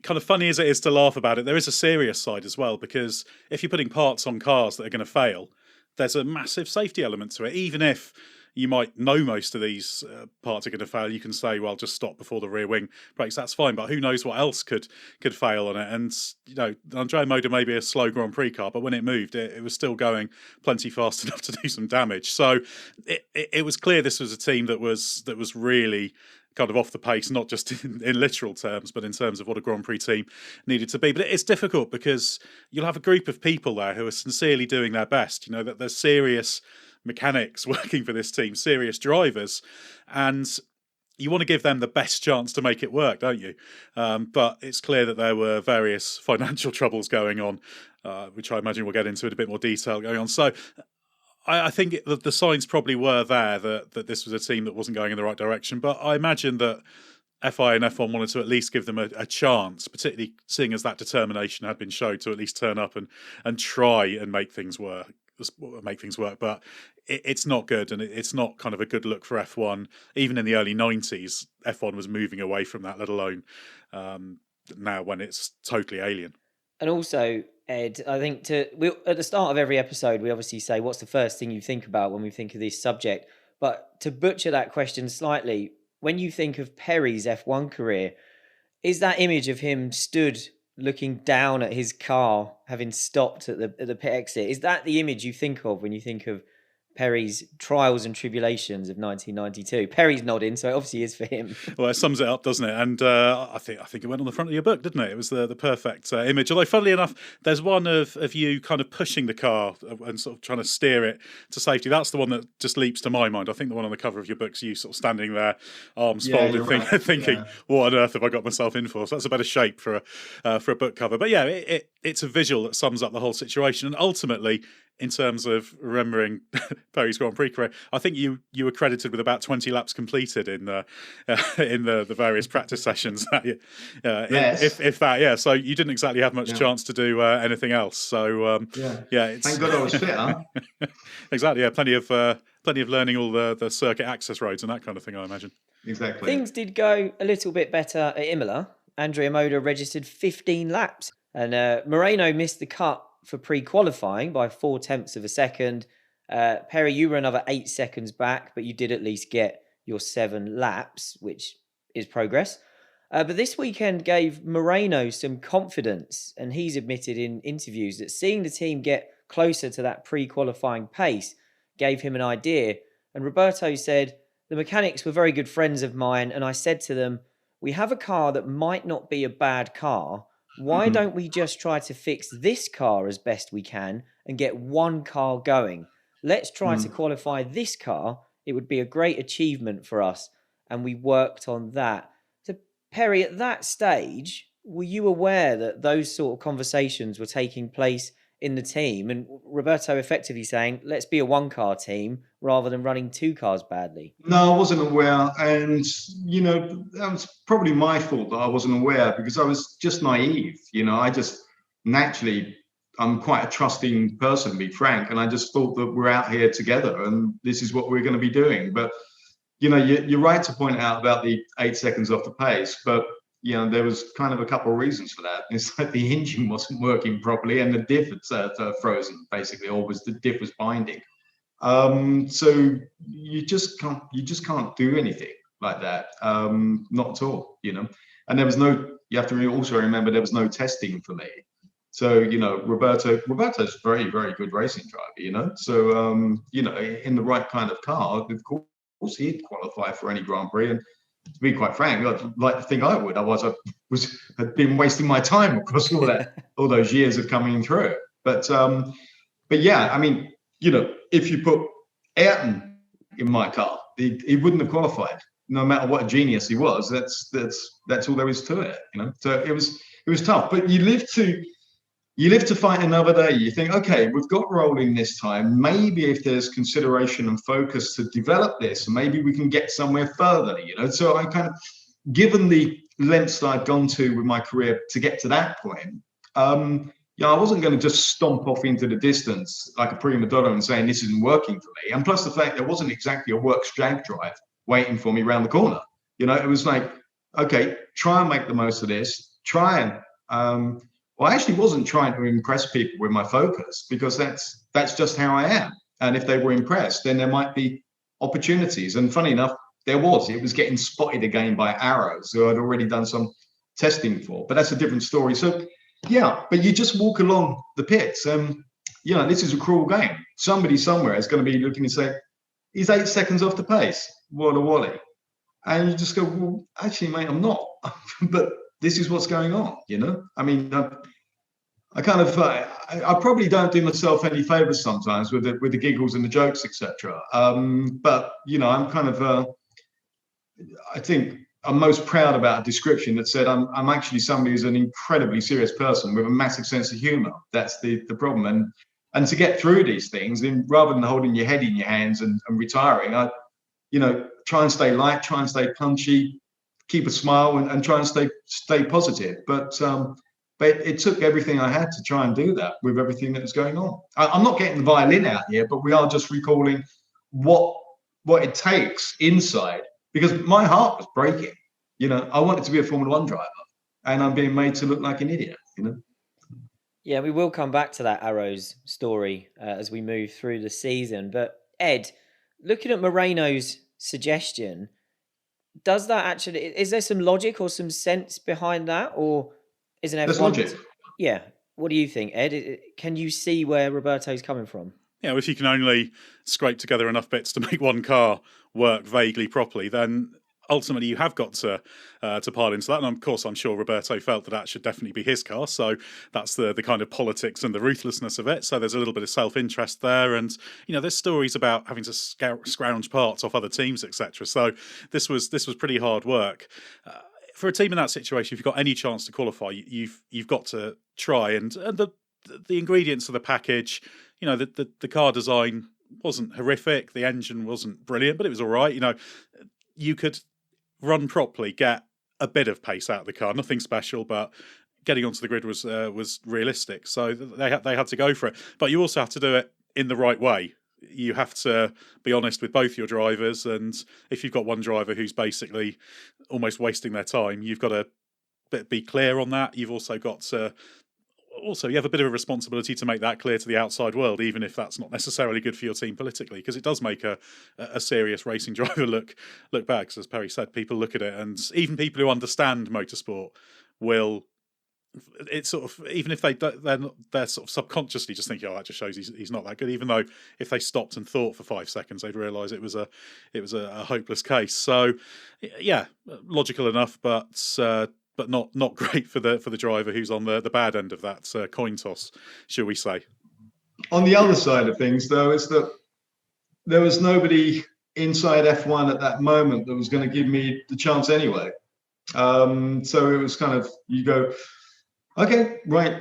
kind of funny as it is to laugh about it, there is a serious side as well, because if you're putting parts on cars that are going to fail, there's a massive safety element to it. Even if you might know most of these parts are going to fail, you can say, well, just stop before the rear wing breaks, that's fine, but who knows what else could fail on it. And Andrea Moda may be a slow Grand Prix car, but when it moved, it was still going plenty fast enough to do some damage. So it was clear this was a team that was really kind of off the pace, not just in literal terms, but in terms of what a Grand Prix team needed to be. But it's difficult because you'll have a group of people there who are sincerely doing their best, that they're serious mechanics working for this team, serious drivers, and you want to give them the best chance to make it work, don't you? But it's clear that there were various financial troubles going on, which I imagine we'll get into in a bit more detail going on. So I think the signs probably were there that this was a team that wasn't going in the right direction, but I imagine that FI and F1 wanted to at least give them a chance, particularly seeing as that determination had been shown to at least turn up and try and make things work. But it's not good, and it's not kind of a good look for F1. Even in the early 90s, F1 was moving away from that, let alone now when it's totally alien. And also, Ed, I think at the start of every episode, we obviously say, what's the first thing you think about when we think of this subject? But to butcher that question slightly, when you think of Perry's F1 career, is that image of him stood looking down at his car, having stopped at the pit exit, is that the image you think of when you think of Perry's trials and tribulations of 1992? Perry's nodding, so it obviously is for him. Well, it sums it up, doesn't it? And I think it went on the front of your book, didn't it? It was the perfect image. Although, funnily enough, there's one of you kind of pushing the car and sort of trying to steer it to safety. That's the one that just leaps to my mind. I think the one on the cover of your book's you sort of standing there, arms folded, thinking, "What on earth have I got myself in for?" So that's a better shape for a book cover. But yeah, it's a visual that sums up the whole situation, and ultimately, in terms of remembering Perry's Grand Prix career, I think you were credited with about 20 laps completed in the various practice sessions. Yes. If that, yeah. So you didn't exactly have much chance to do anything else. So Thank God I was fit, huh? Exactly. Yeah, plenty of learning all the circuit access roads and that kind of thing, I imagine. Exactly. Things did go a little bit better at Imola. Andrea Moda registered 15 laps, and Moreno missed the cut for pre-qualifying by 0.4 of a second. Perry, you were another 8 seconds back, but you did at least get your 7 laps, which is progress. But this weekend gave Moreno some confidence, and he's admitted in interviews that seeing the team get closer to that pre-qualifying pace gave him an idea. And Roberto said, "The mechanics were very good friends of mine, and I said to them, we have a car that might not be a bad car. Why don't we just try to fix this car as best we can and get one car going? Let's try to qualify this car. It would be a great achievement for us." And we worked on that. So, Perry, at that stage, were you aware that those sort of conversations were taking place in the team? And Roberto effectively saying, let's be a one-car team rather than running 2 cars badly. No, I wasn't aware. And, that was probably my fault that I wasn't aware, because I was just naive. I just naturally, I'm quite a trusting person, to be frank. And I just thought that we're out here together and this is what we're going to be doing. But, you're right to point out about the 8 seconds off the pace. But, there was kind of a couple of reasons for that. It's like the engine wasn't working properly and the diff had frozen, basically, or the diff was binding. So you just can't do anything like that. Not at all, and there was you have to also remember there was no testing for me. So, Roberto's a very, very good racing driver, so, in the right kind of car, of course he'd qualify for any Grand Prix. And to be quite frank, I'd like to think I would. Otherwise I had been wasting my time across all those years of coming through. But yeah, I mean, if you put Ayrton in my car, he wouldn't have qualified, no matter what a genius he was. That's all there is to it, So it was tough. But you live to fight another day. You think, okay, we've got rolling this time. Maybe if there's consideration and focus to develop this, maybe we can get somewhere further, So I kind of, given the lengths that I'd gone to with my career to get to that point, I wasn't going to just stomp off into the distance like a prima donna and saying this isn't working for me. And plus the fact there wasn't exactly a works drag drive waiting for me around the corner. It was like, okay, try and make the most of this. Try and, I actually wasn't trying to impress people with my focus, because that's just how I am. And if they were impressed, then there might be opportunities. And funny enough, it was getting spotted again by Arrows, who I'd already done some testing for. But that's a different story. So, yeah, but you just walk along the pits. This is a cruel game. Somebody somewhere is going to be looking and say, he's 8 seconds off the pace. What a wally. And you just go, well, actually, mate, I'm not. But this is what's going on, I mean, I kind of, I probably don't do myself any favors sometimes with the giggles and the jokes, etc. But, I'm kind of, I think I'm most proud about a description that said I'm actually somebody who's an incredibly serious person with a massive sense of humor. That's the problem. And to get through these things, rather than holding your head in your hands and retiring, I, try and stay light, try and stay punchy, keep a smile and try and stay positive. But it took everything I had to try and do that with everything that was going on. I'm not getting the violin out here, but we are just recalling what it takes inside, because my heart was breaking. I wanted to be a Formula One driver, and I'm being made to look like an idiot. Yeah, we will come back to that Arrows story as we move through the season. But Ed, looking at Moreno's suggestion, does that actually, is there some logic or some sense behind that? Or is an There's F1? logic. Yeah. What do you think, Ed? Can you see where Roberto's coming from? Yeah, if you can only scrape together enough bits to make one car work vaguely properly, then ultimately you have got to pile into that. And of course, I'm sure Roberto felt that should definitely be his car. So that's the kind of politics and the ruthlessness of it. So there's a little bit of self-interest there. And, there's stories about having to scrounge parts off other teams, etc. So this was pretty hard work. For a team in that situation, if you've got any chance to qualify, you've got to try. And the ingredients of the package, the car design wasn't horrific. The engine wasn't brilliant, but it was all right. You could run properly, get a bit of pace out of the car, nothing special, but getting onto the grid was realistic. So they had to go for it. But you also have to do it in the right way. You have to be honest with both your drivers, and if you've got one driver who's basically almost wasting their time, you've got to be clear on that. You've also got to you have a bit of a responsibility to make that clear to the outside world, even if that's not necessarily good for your team politically, because it does make a serious racing driver look bad. Because as Perry said, people look at it, and even people who understand motorsport will. It's sort of, even if they're sort of subconsciously just thinking, that just shows he's not that good. Even though if they stopped and thought for 5 seconds, they'd realise it was a hopeless case. So yeah, logical enough, but not great for the driver who's on the bad end of that coin toss, shall we say. On the other side of things, though, is that there was nobody inside F1 at that moment that was going to give me the chance anyway. So it was kind of, you go, okay, right.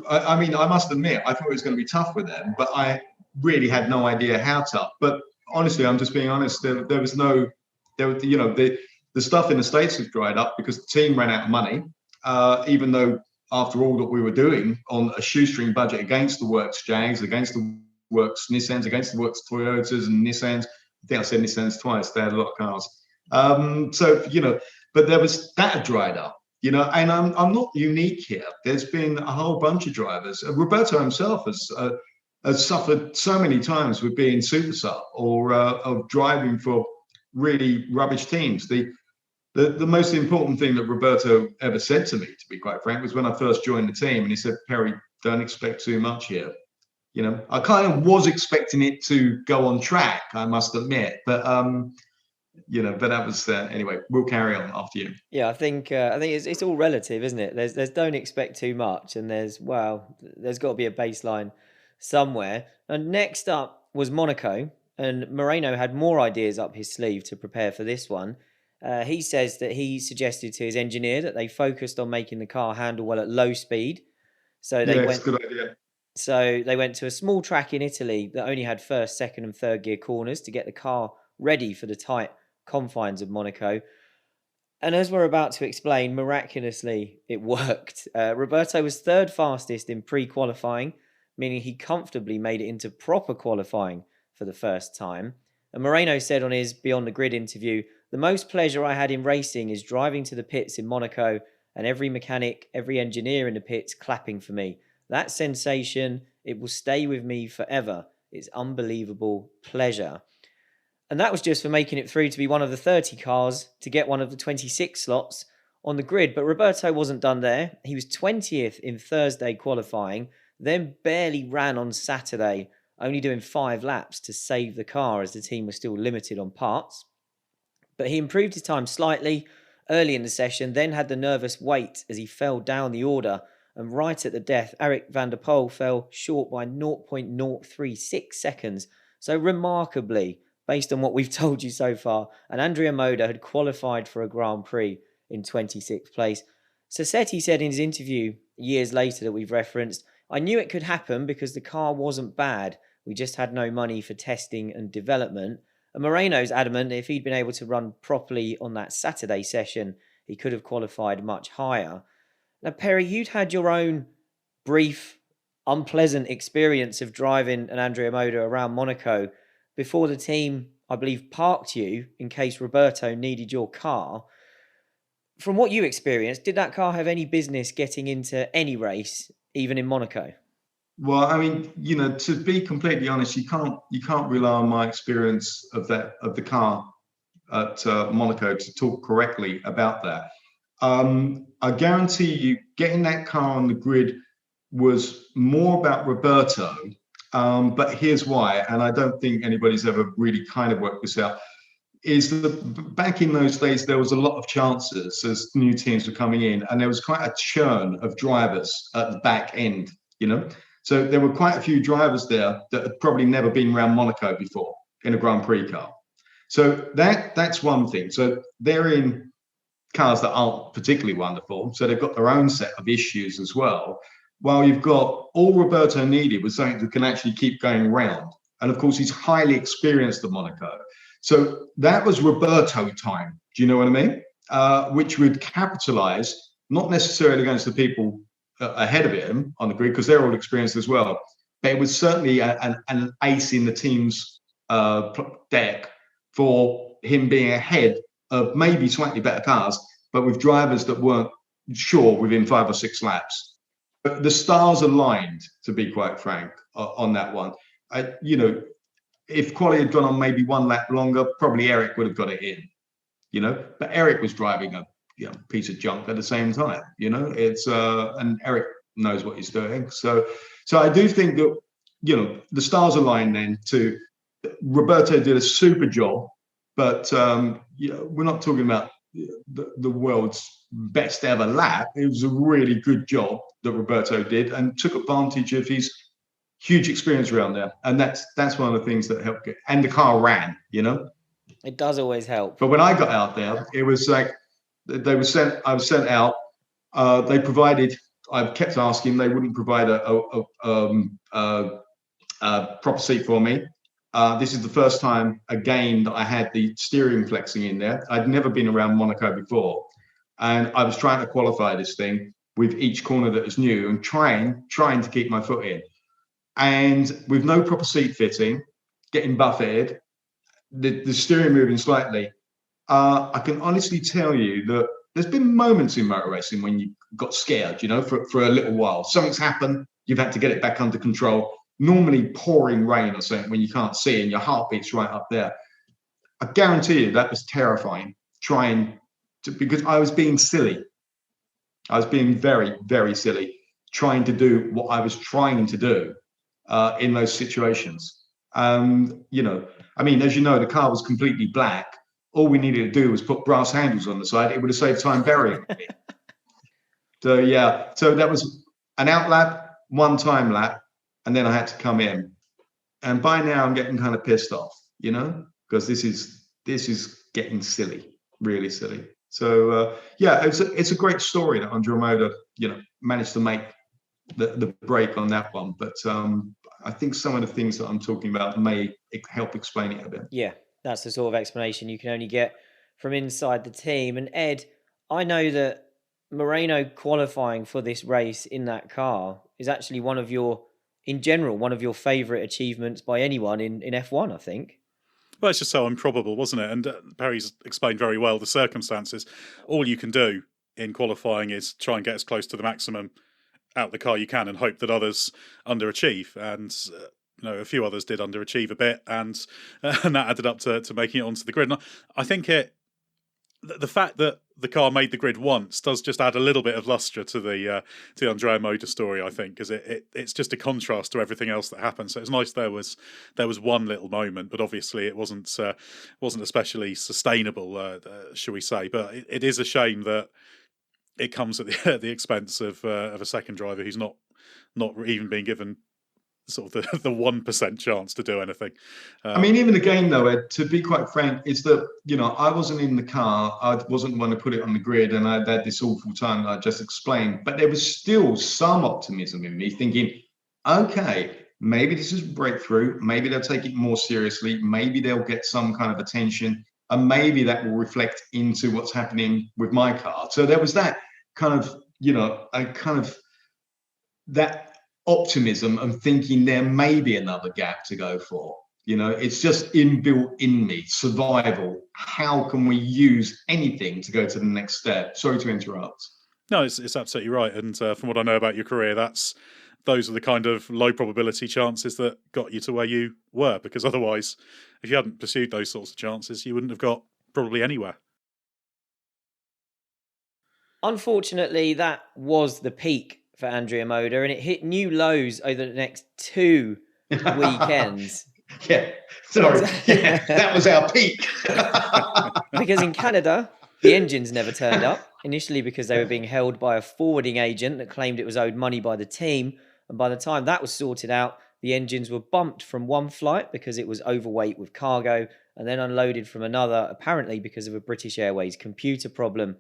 I mean, I must admit, I thought it was going to be tough with them, but I really had no idea how tough. But honestly, I'm just being honest. There was the stuff in the States had dried up because the team ran out of money, even though after all that we were doing on a shoestring budget against the works Jags, against the works Nissans, against the works Toyotas and Nissans. I think I said Nissans twice. They had a lot of cars. But there was that had dried up. And I'm not unique here. There's been a whole bunch of drivers. Roberto himself has suffered so many times with being super sub or of driving for really rubbish teams. The most important thing that Roberto ever said to me, to be quite frank, was when I first joined the team, and he said, "Perry, don't expect too much here." I kind of was expecting it to go on track, I must admit, but but that was anyway. We'll carry on after you. Yeah, I think it's all relative, isn't it? There's don't expect too much, and there's got to be a baseline somewhere. And next up was Monaco, and Moreno had more ideas up his sleeve to prepare for this one. He says that he suggested to his engineer that they focused on making the car handle well at low speed. So it's a good idea. So they went to a small track in Italy that only had first, second, and third gear corners to get the car ready for the tight confines of Monaco. And as we're about to explain, miraculously it worked. Roberto was third fastest in pre-qualifying, meaning he comfortably made it into proper qualifying for the first time. And Moreno said on his Beyond the Grid interview, "The most pleasure I had in racing is driving to the pits in Monaco and every mechanic, every engineer in the pits clapping for me. That sensation, it will stay with me forever. It's unbelievable pleasure." And that was just for making it through to be one of the 30 cars to get one of the 26 slots on the grid. But Roberto wasn't done there. He was 20th in Thursday qualifying, then barely ran on Saturday, only doing 5 laps to save the car as the team was still limited on parts. But he improved his time slightly early in the session, then had the nervous wait as he fell down the order. And right at the death, Eric van der Poel fell short by 0.036 seconds. So remarkably, based on what we've told you so far, and Andrea Moda had qualified for a Grand Prix in 26th place. Sassetti said in his interview years later that we've referenced, "I knew it could happen because the car wasn't bad. We just had no money for testing and development." And Moreno's adamant that if he'd been able to run properly on that Saturday session, he could have qualified much higher. Now, Perry, you'd had your own brief, unpleasant experience of driving an Andrea Moda around Monaco before the team, I believe, parked you in case Roberto needed your car. From what you experienced, did that car have any business getting into any race, even in Monaco? Well, I mean, to be completely honest, you can't rely on my experience of the car at Monaco to talk correctly about that. I guarantee you, getting that car on the grid was more about Roberto. But here's why, and I don't think anybody's ever really kind of worked this out, is that back in those days, there was a lot of chances as new teams were coming in, and there was quite a churn of drivers at the back end, So there were quite a few drivers there that had probably never been around Monaco before in a Grand Prix car. So that's one thing. So they're in cars that aren't particularly wonderful. So they've got their own set of issues as well. While you've got all Roberto needed was something that can actually keep going round. And of course, he's highly experienced at Monaco. So that was Roberto time. Do you know what I mean? Which would capitalize, not necessarily against the people ahead of him on the grid, because they're all experienced as well. But it was certainly an ace in the team's deck for him being ahead of maybe slightly better cars, but with drivers that weren't sure within 5 or 6 laps. But the stars aligned, to be quite frank, on that one. If quali had gone on maybe 1 lap longer, probably Eric would have got it in, But Eric was driving a piece of junk at the same time, It's and Eric knows what he's doing. So I do think that the stars aligned then. To Roberto did a super job, but we're not talking about the world's best ever lap. It was a really good job that Roberto did, and took advantage of his huge experience around there, and that's one of the things that helped get. And the car ran, It does always help. But when I got out there, it was like I was sent out. They provided. I kept asking. They wouldn't provide a proper seat for me. This is the first time again that I had the steering flexing in there. I'd never been around Monaco before, and I was trying to qualify this thing with each corner that was new and trying to keep my foot in. And with no proper seat fitting, getting buffeted, the steering moving slightly, I can honestly tell you that there's been moments in motor racing when you got scared, for a little while. Something's happened, you've had to get it back under control. Normally pouring rain or something when you can't see and your heartbeat's right up there. I guarantee you that was terrifying, because I was being silly. I was being very, very silly, trying to do what I was trying to do in those situations. I mean, as you know, the car was completely black. All we needed to do was put brass handles on the side. It would have saved time burying me. So that was an out lap, 1 time lap, and then I had to come in. And by now I'm getting kind of pissed off, because this is getting silly, really silly. So it's a great story that Andrea Moda, managed to make the break on that one. But I think some of the things that I'm talking about may help explain it a bit. Yeah, that's the sort of explanation you can only get from inside the team. And Ed, I know that Moreno qualifying for this race in that car is actually one of your favourite achievements by anyone in F1, I think. Well, it's just so improbable, wasn't it? And Perry's explained very well the circumstances. All you can do in qualifying is try and get as close to the maximum out the car you can and hope that others underachieve. And a few others did underachieve a bit, and that added up to making it onto the grid. And I think the fact that the car made the grid once does just add a little bit of lustre to the Andrea Moda story, I think, because it's just a contrast to everything else that happened. So it's nice there was one little moment, but obviously it wasn't especially sustainable, shall we say? But it is a shame that it comes at the expense of a second driver who's not even being given sort of the 1% chance to do anything. I mean, even again, though, Ed, to be quite frank, is that, I wasn't in the car. I wasn't the one to put it on the grid, and I had this awful time that I just explained. But there was still some optimism in me thinking, okay, maybe this is a breakthrough. Maybe they'll take it more seriously. Maybe they'll get some kind of attention, and maybe that will reflect into what's happening with my car. So there was that kind of, that optimism and thinking there may be another gap to go for. It's just inbuilt in me, survival. How can we use anything to go to the next step? Sorry to interrupt. No, it's absolutely right. And from what I know about your career, those are the kind of low probability chances that got you to where you were. Because otherwise, if you hadn't pursued those sorts of chances, you wouldn't have got probably anywhere. Unfortunately, that was the peak for Andrea Moda, and it hit new lows over the next 2 weekends. Yeah, sorry. Yeah, that was our peak. Because in Canada, the engines never turned up, initially because they were being held by a forwarding agent that claimed it was owed money by the team. And by the time that was sorted out, the engines were bumped from one flight because it was overweight with cargo, and then unloaded from another, apparently because of a British Airways computer problem.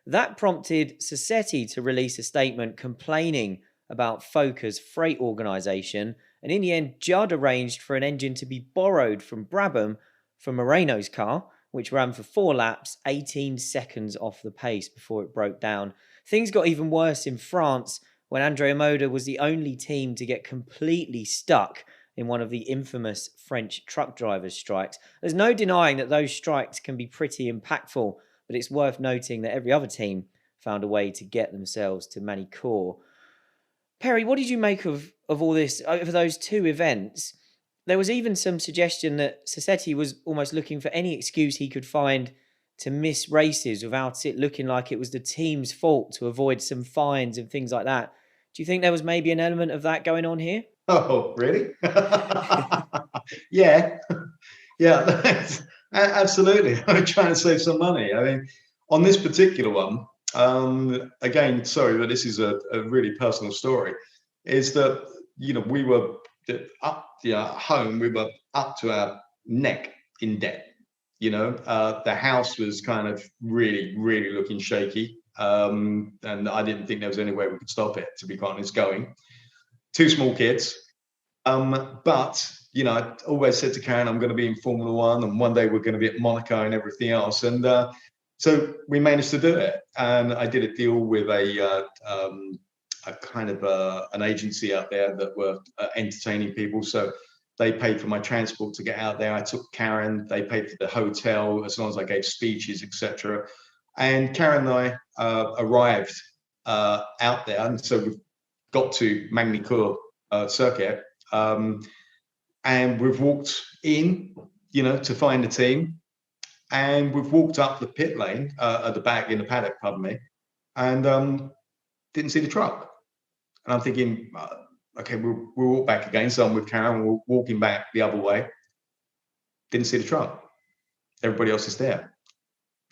That prompted Sassetti to release a statement complaining about Foker's freight organisation, and in the end, Judd arranged for an engine to be borrowed from Brabham for Moreno's car, which ran for 4 laps, 18 seconds off the pace before it broke down. Things got even worse in France when Andrea Moda was the only team to get completely stuck in one of the infamous French truck drivers' strikes. There's no denying that those strikes can be pretty impactful, but it's worth noting that every other team found a way to get themselves to Monaco. Perry, what did you make of all this over those 2 events? There was even some suggestion that Sassetti was almost looking for any excuse he could find to miss races without it looking like it was the team's fault, to avoid some fines and things like that. Do you think there was maybe an element of that going on here? Oh, really? Yeah. Yeah, absolutely. I'm trying to save some money. I mean, on this particular one, again, sorry, but this is a really personal story, is that, we were up home, we were up to our neck in debt. The house was kind of really, really looking shaky. And I didn't think there was any way we could stop it, to be quite honest, going. 2 small kids. But, I always said to Karen, I'm going to be in Formula One, and one day we're going to be at Monaco and everything else. And so we managed to do it. And I did a deal with a kind of an agency out there that were entertaining people. So they paid for my transport to get out there. I took Karen. They paid for the hotel as long as I gave speeches, etc. And Karen and I arrived out there, and so we've got to Magny-Cours circuit, and we've walked in, to find the team, and we've walked up the pit lane at the back in the paddock, pardon me, and didn't see the truck. And I'm thinking, okay, we'll walk back again. So I'm with Karen, we're walking back the other way. Didn't see the truck. Everybody else is there.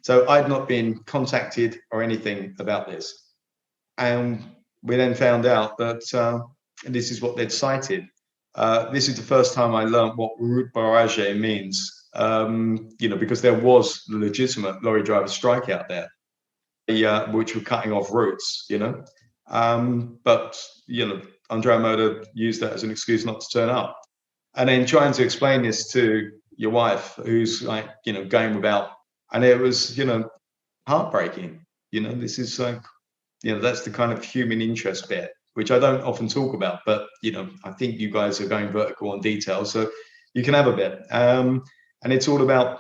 So I'd not been contacted or anything about this. And we then found out that this is what they'd cited. This is the first time I learned what route barrage means, because there was a legitimate lorry driver strike out there, which were cutting off routes, but, Andrea Moda used that as an excuse not to turn up. And then trying to explain this to your wife, who's like, going without, and it was, heartbreaking. This is like, that's the kind of human interest bit, which I don't often talk about, but, I think you guys are going vertical on detail, so you can have a bit. And it's all about,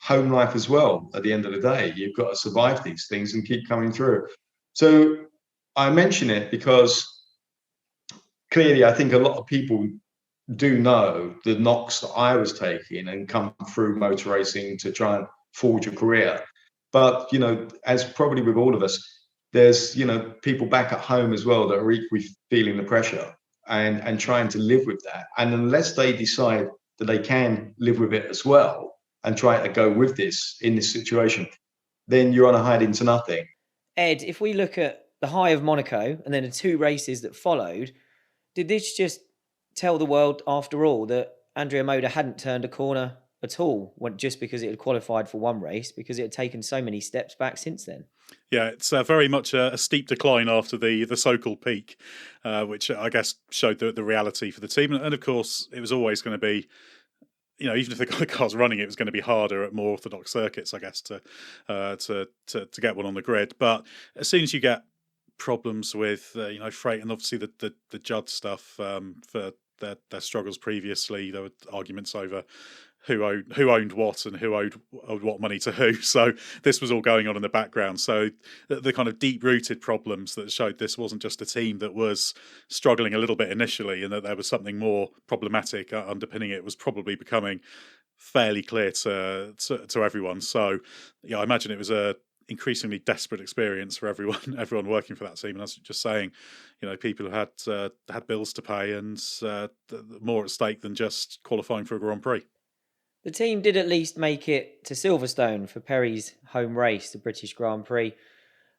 home life as well. At the end of the day, you've got to survive these things and keep coming through. So I mention it because clearly I think a lot of people do know the knocks that I was taking and come through motor racing to try and forge a career. But, as probably with all of us, there's, people back at home as well that are equally feeling the pressure and trying to live with that. And unless they decide that they can live with it as well and try to go with this in this situation, then you're on a hide into nothing. Ed, if we look at the high of Monaco and then the 2 races that followed, did this just tell the world, after all, that Andrea Moda hadn't turned a corner at all, just because it had qualified for 1 race, because it had taken so many steps back since then? Yeah, it's very much a steep decline after the so-called peak, which I guess showed the reality for the team. And of course, it was always going to be, even if the car's running, it was going to be harder at more orthodox circuits, I guess, to get one on the grid. But as soon as you get problems with freight, and obviously the Judd stuff for their struggles previously, there were arguments over who owned what and who owed what money to who. So this was all going on in the background. So the kind of deep-rooted problems that showed this wasn't just a team that was struggling a little bit initially, and that there was something more problematic underpinning it, was probably becoming fairly clear to everyone. So yeah, I imagine it was a increasingly desperate experience for everyone working for that team. And as just saying, people who had bills to pay and more at stake than just qualifying for a Grand Prix. The team did at least make it to Silverstone for Perry's home race, the British Grand Prix.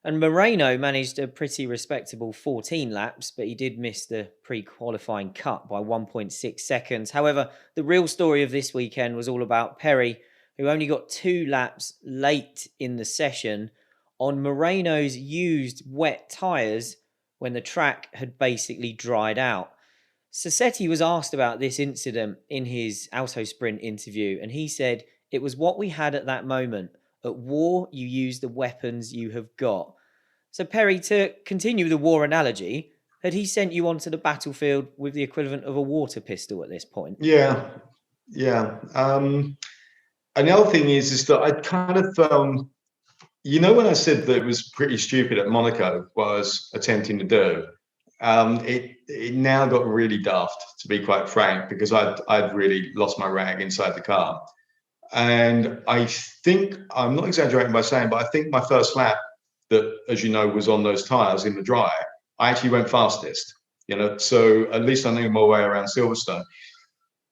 And Moreno managed a pretty respectable 14 laps, but he did miss the pre-qualifying cut by 1.6 seconds. However, the real story of this weekend was all about Perry, who only got 2 laps late in the session on Moreno's used wet tyres when the track had basically dried out. Sassetti was asked about this incident in his Auto Sprint interview, and he said, "It was what we had at that moment. At war, you use the weapons you have got." So Perry, to continue the war analogy, had he sent you onto the battlefield with the equivalent of a water pistol at this point? Yeah. And the other thing is that I kind of, when I said that it was pretty stupid at Monaco, what I was attempting to do, it now got really daft, to be quite frank, because I'd really lost my rag inside the car. And I think, I'm not exaggerating by saying, but I think my first lap that, as you know, was on those tyres in the dry, I actually went fastest, so at least I knew my way around Silverstone.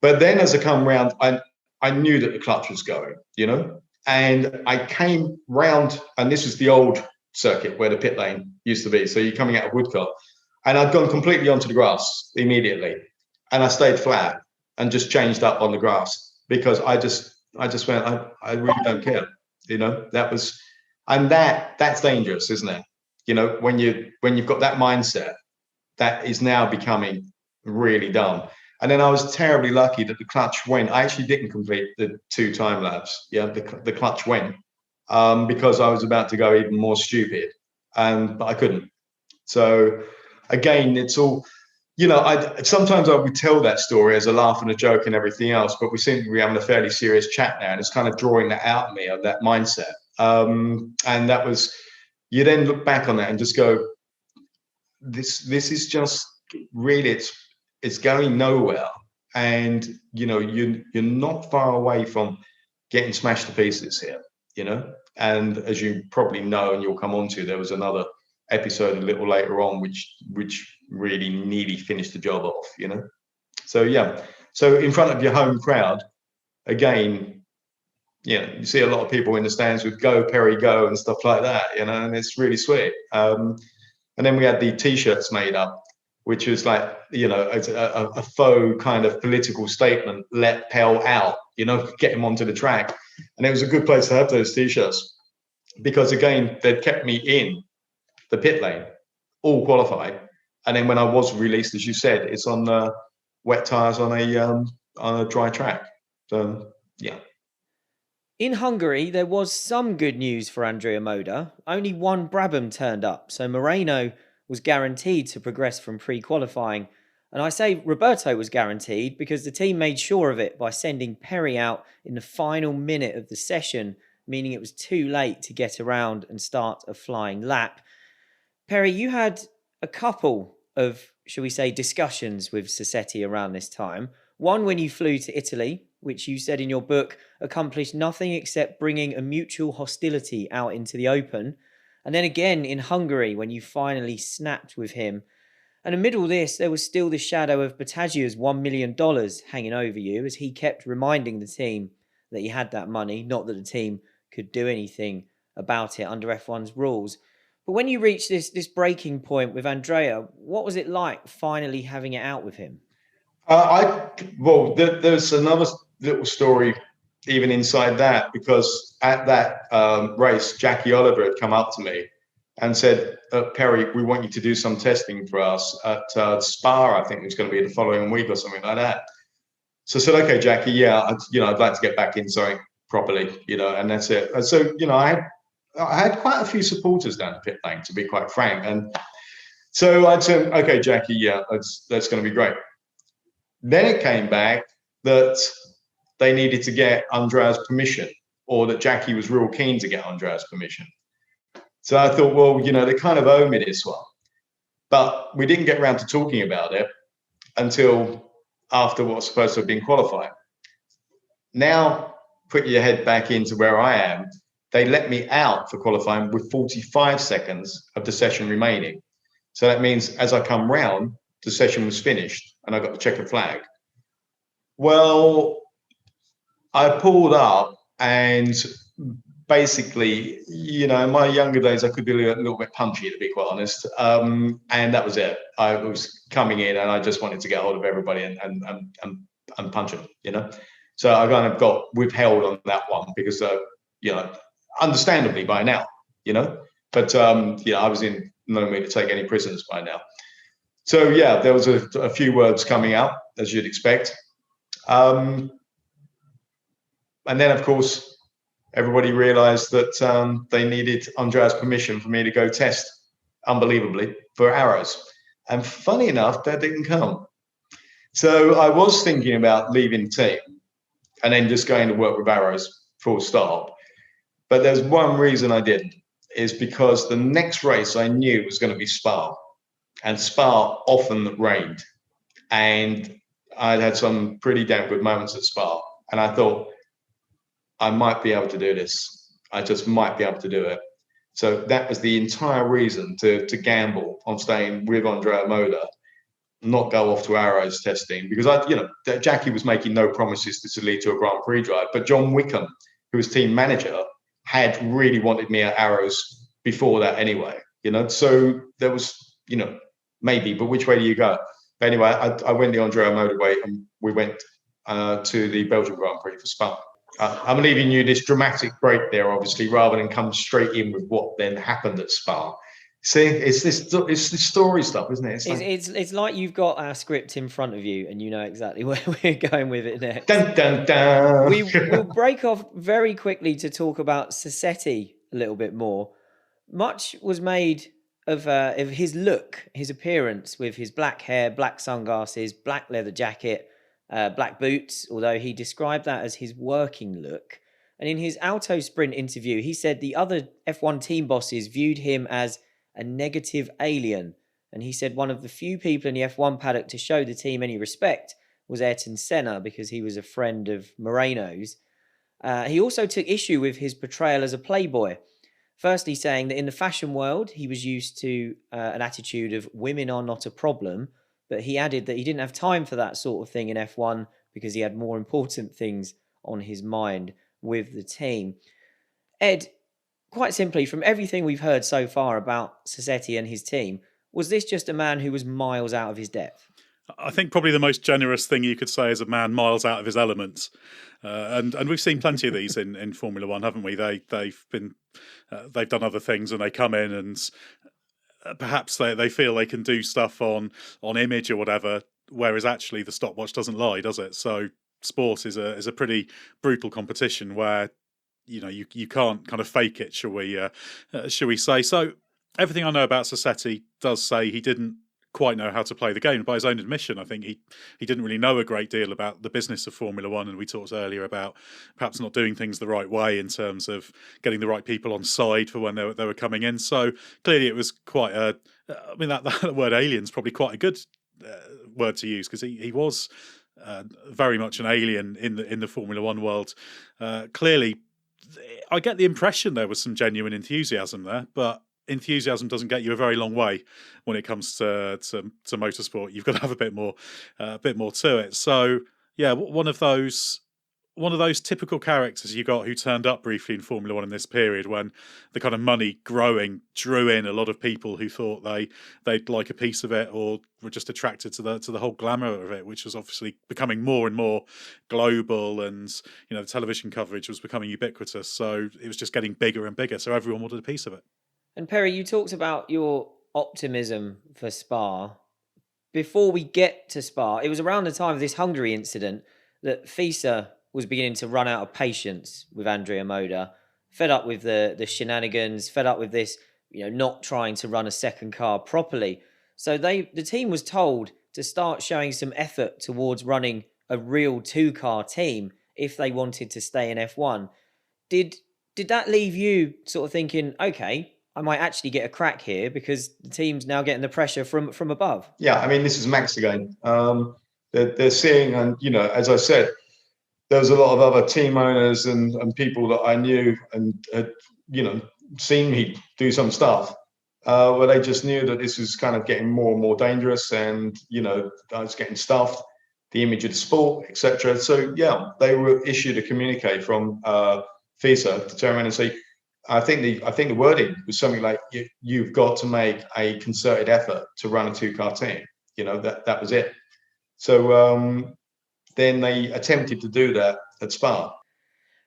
But then as I come round, I knew that the clutch was going, and I came round, and this was the old circuit where the pit lane used to be. So you're coming out of Woodcote. And I'd gone completely onto the grass immediately, and I stayed flat and just changed up on the grass because I just went, I really don't care, that was, and that's dangerous, isn't it? When you've got that mindset, that is now becoming really dumb. And then I was terribly lucky that the clutch went. I actually didn't complete the 2 time laps. Yeah, the clutch went because I was about to go even more stupid, but I couldn't. So again, it's all, sometimes I would tell that story as a laugh and a joke and everything else, but we seem to be having a fairly serious chat now, and it's kind of drawing that out of me, of that mindset. And that was, you then look back on that and just go, this is just really, it's going nowhere. And, you're not far away from getting smashed to pieces here, and as you probably know, and you'll come on to, there was another episode a little later on which really nearly finished the job off, so in front of your home crowd again, you see a lot of people in the stands with "Go Perry Go" and stuff like that, and it's really sweet. And then we had the t-shirts made up, which was like, it's a faux kind of political statement, "Let Pell out," get him onto the track. And it was a good place to have those t-shirts because again, they'd kept me in the pit lane, all qualified, and then when I was released, as you said, it's on wet tires on a dry track. So yeah. In Hungary, there was some good news for Andrea Moda. Only one Brabham turned up, so Moreno was guaranteed to progress from pre-qualifying. And I say Roberto was guaranteed because the team made sure of it by sending Perry out in the final minute of the session, meaning it was too late to get around and start a flying lap. Perry, you had a couple of, shall we say, discussions with Sassetti around this time. One when you flew to Italy, which you said in your book accomplished nothing except bringing a mutual hostility out into the open. And then again in Hungary when you finally snapped with him. And amid all this, there was still the shadow of Battagia's $1 million hanging over you as he kept reminding the team that he had that money, not that the team could do anything about it under F1's rules. But when you reached this breaking point with Andrea, what was it like finally having it out with him? There's another little story even inside that, because at that race, Jackie Oliver had come up to me and said, "Perry, we want you to do some testing for us at Spa. I think it was going to be the following week or something like that." So I said, "Okay, Jackie, yeah, I'd like to get back in something properly, and that's it." And so, I had quite a few supporters down the pit lane, to be quite frank. And so I'd said, "Okay, Jackie, yeah, that's going to be great." Then it came back that they needed to get Andrea's permission, or that Jackie was real keen to get Andrea's permission. So I thought, well, they kind of owe me this one. But we didn't get around to talking about it until after what was supposed to have been qualifying. Now, put your head back into where I am. They let me out for qualifying with 45 seconds of the session remaining. So that means as I come round, the session was finished and I got the checkered flag. Well, I pulled up, and basically, in my younger days, I could be a little bit punchy, to be quite honest. And that was it. I was coming in and I just wanted to get hold of everybody and punch them, So I kind of got withheld on that one because, understandably by now, but, I was in no mood to take any prisoners by now. So, yeah, there was a few words coming out, as you'd expect. And then, of course, everybody realized that they needed Andrea's permission for me to go test, unbelievably, for arrows. And funny enough, that didn't come. So I was thinking about leaving the team and then just going to work with arrows, full stop. But there's one reason I didn't, is because the next race I knew was going to be Spa. And Spa often rained. And I'd had some pretty damn good moments at Spa. And I thought, I might be able to do this. I just might be able to do it. So that was the entire reason to gamble on staying with Andrea Moda, not go off to arrows testing, because Jackie was making no promises to lead to a Grand Prix drive. But John Wickham, who was team manager, had really wanted me at arrows before that anyway. So there was, maybe, but which way do you go? But anyway, I went the Andrea Moda way, and we went to the Belgian Grand Prix for Spa. I'm leaving you this dramatic break there, obviously, rather than come straight in with what then happened at Spa. See, it's this story stuff, isn't it? It's like you've got our script in front of you and you know exactly where we're going with it next. Dun, dun, dun. We'll break off very quickly to talk about Sassetti a little bit more. Much was made of his look, his appearance, with his black hair, black sunglasses, black leather jacket, black boots, although he described that as his working look. And in his Auto Sprint interview, he said the other F1 team bosses viewed him as a negative alien. And he said one of the few people in the F1 paddock to show the team any respect was Ayrton Senna, because he was a friend of Moreno's. He also took issue with his portrayal as a playboy. Firstly, saying that in the fashion world, he was used to an attitude of women are not a problem. But he added that he didn't have time for that sort of thing in F1 because he had more important things on his mind with the team. Ed, quite simply, from everything we've heard so far about Sassetti and his team, was this just a man who was miles out of his depth? I think probably the most generous thing you could say is a man miles out of his elements. And we've seen plenty of these in Formula One, haven't we? They've done other things and they come in and perhaps they feel they can do stuff on image or whatever, whereas actually the stopwatch doesn't lie, does it? So sport is a pretty brutal competition where you can't kind of fake it, shall we say? So everything I know about Sassetti does say he didn't quite know how to play the game. By his own admission, I think he didn't really know a great deal about the business of Formula One, and we talked earlier about perhaps not doing things the right way in terms of getting the right people on side for when they were coming in. So clearly it was quite that word alien's probably quite a good word to use, because he was very much an alien in the Formula One world. Clearly, I get the impression there was some genuine enthusiasm there, but enthusiasm doesn't get you a very long way when it comes to motorsport. You've got to have a bit more to it. So yeah, one of those typical characters you got who turned up briefly in Formula One in this period when the kind of money growing drew in a lot of people who thought they'd like a piece of it, or were just attracted to the whole glamour of it, which was obviously becoming more and more global, and the television coverage was becoming ubiquitous. So it was just getting bigger and bigger. So everyone wanted a piece of it. And Perry, you talked about your optimism for Spa. Before we get to Spa, it was around the time of this Hungary incident that FISA was beginning to run out of patience with Andrea Moda, fed up with the shenanigans, fed up with this, not trying to run a second car properly. So the team was told to start showing some effort towards running a real two-car team if they wanted to stay in F1. Did that leave you sort of thinking, okay, I might actually get a crack here because the team's now getting the pressure from above? Yeah, I mean, this is Max again. They're seeing, and as I said, there was a lot of other team owners and people that I knew and had, seen me do some stuff where they just knew that this was kind of getting more and more dangerous, and I was getting stuffed, the image of the sport, etc. So yeah, they were issued a communique from FISA to turn around and say, I think the wording was something like, you've got to make a concerted effort to run a 2-car team. That was it. So then they attempted to do that at Spa.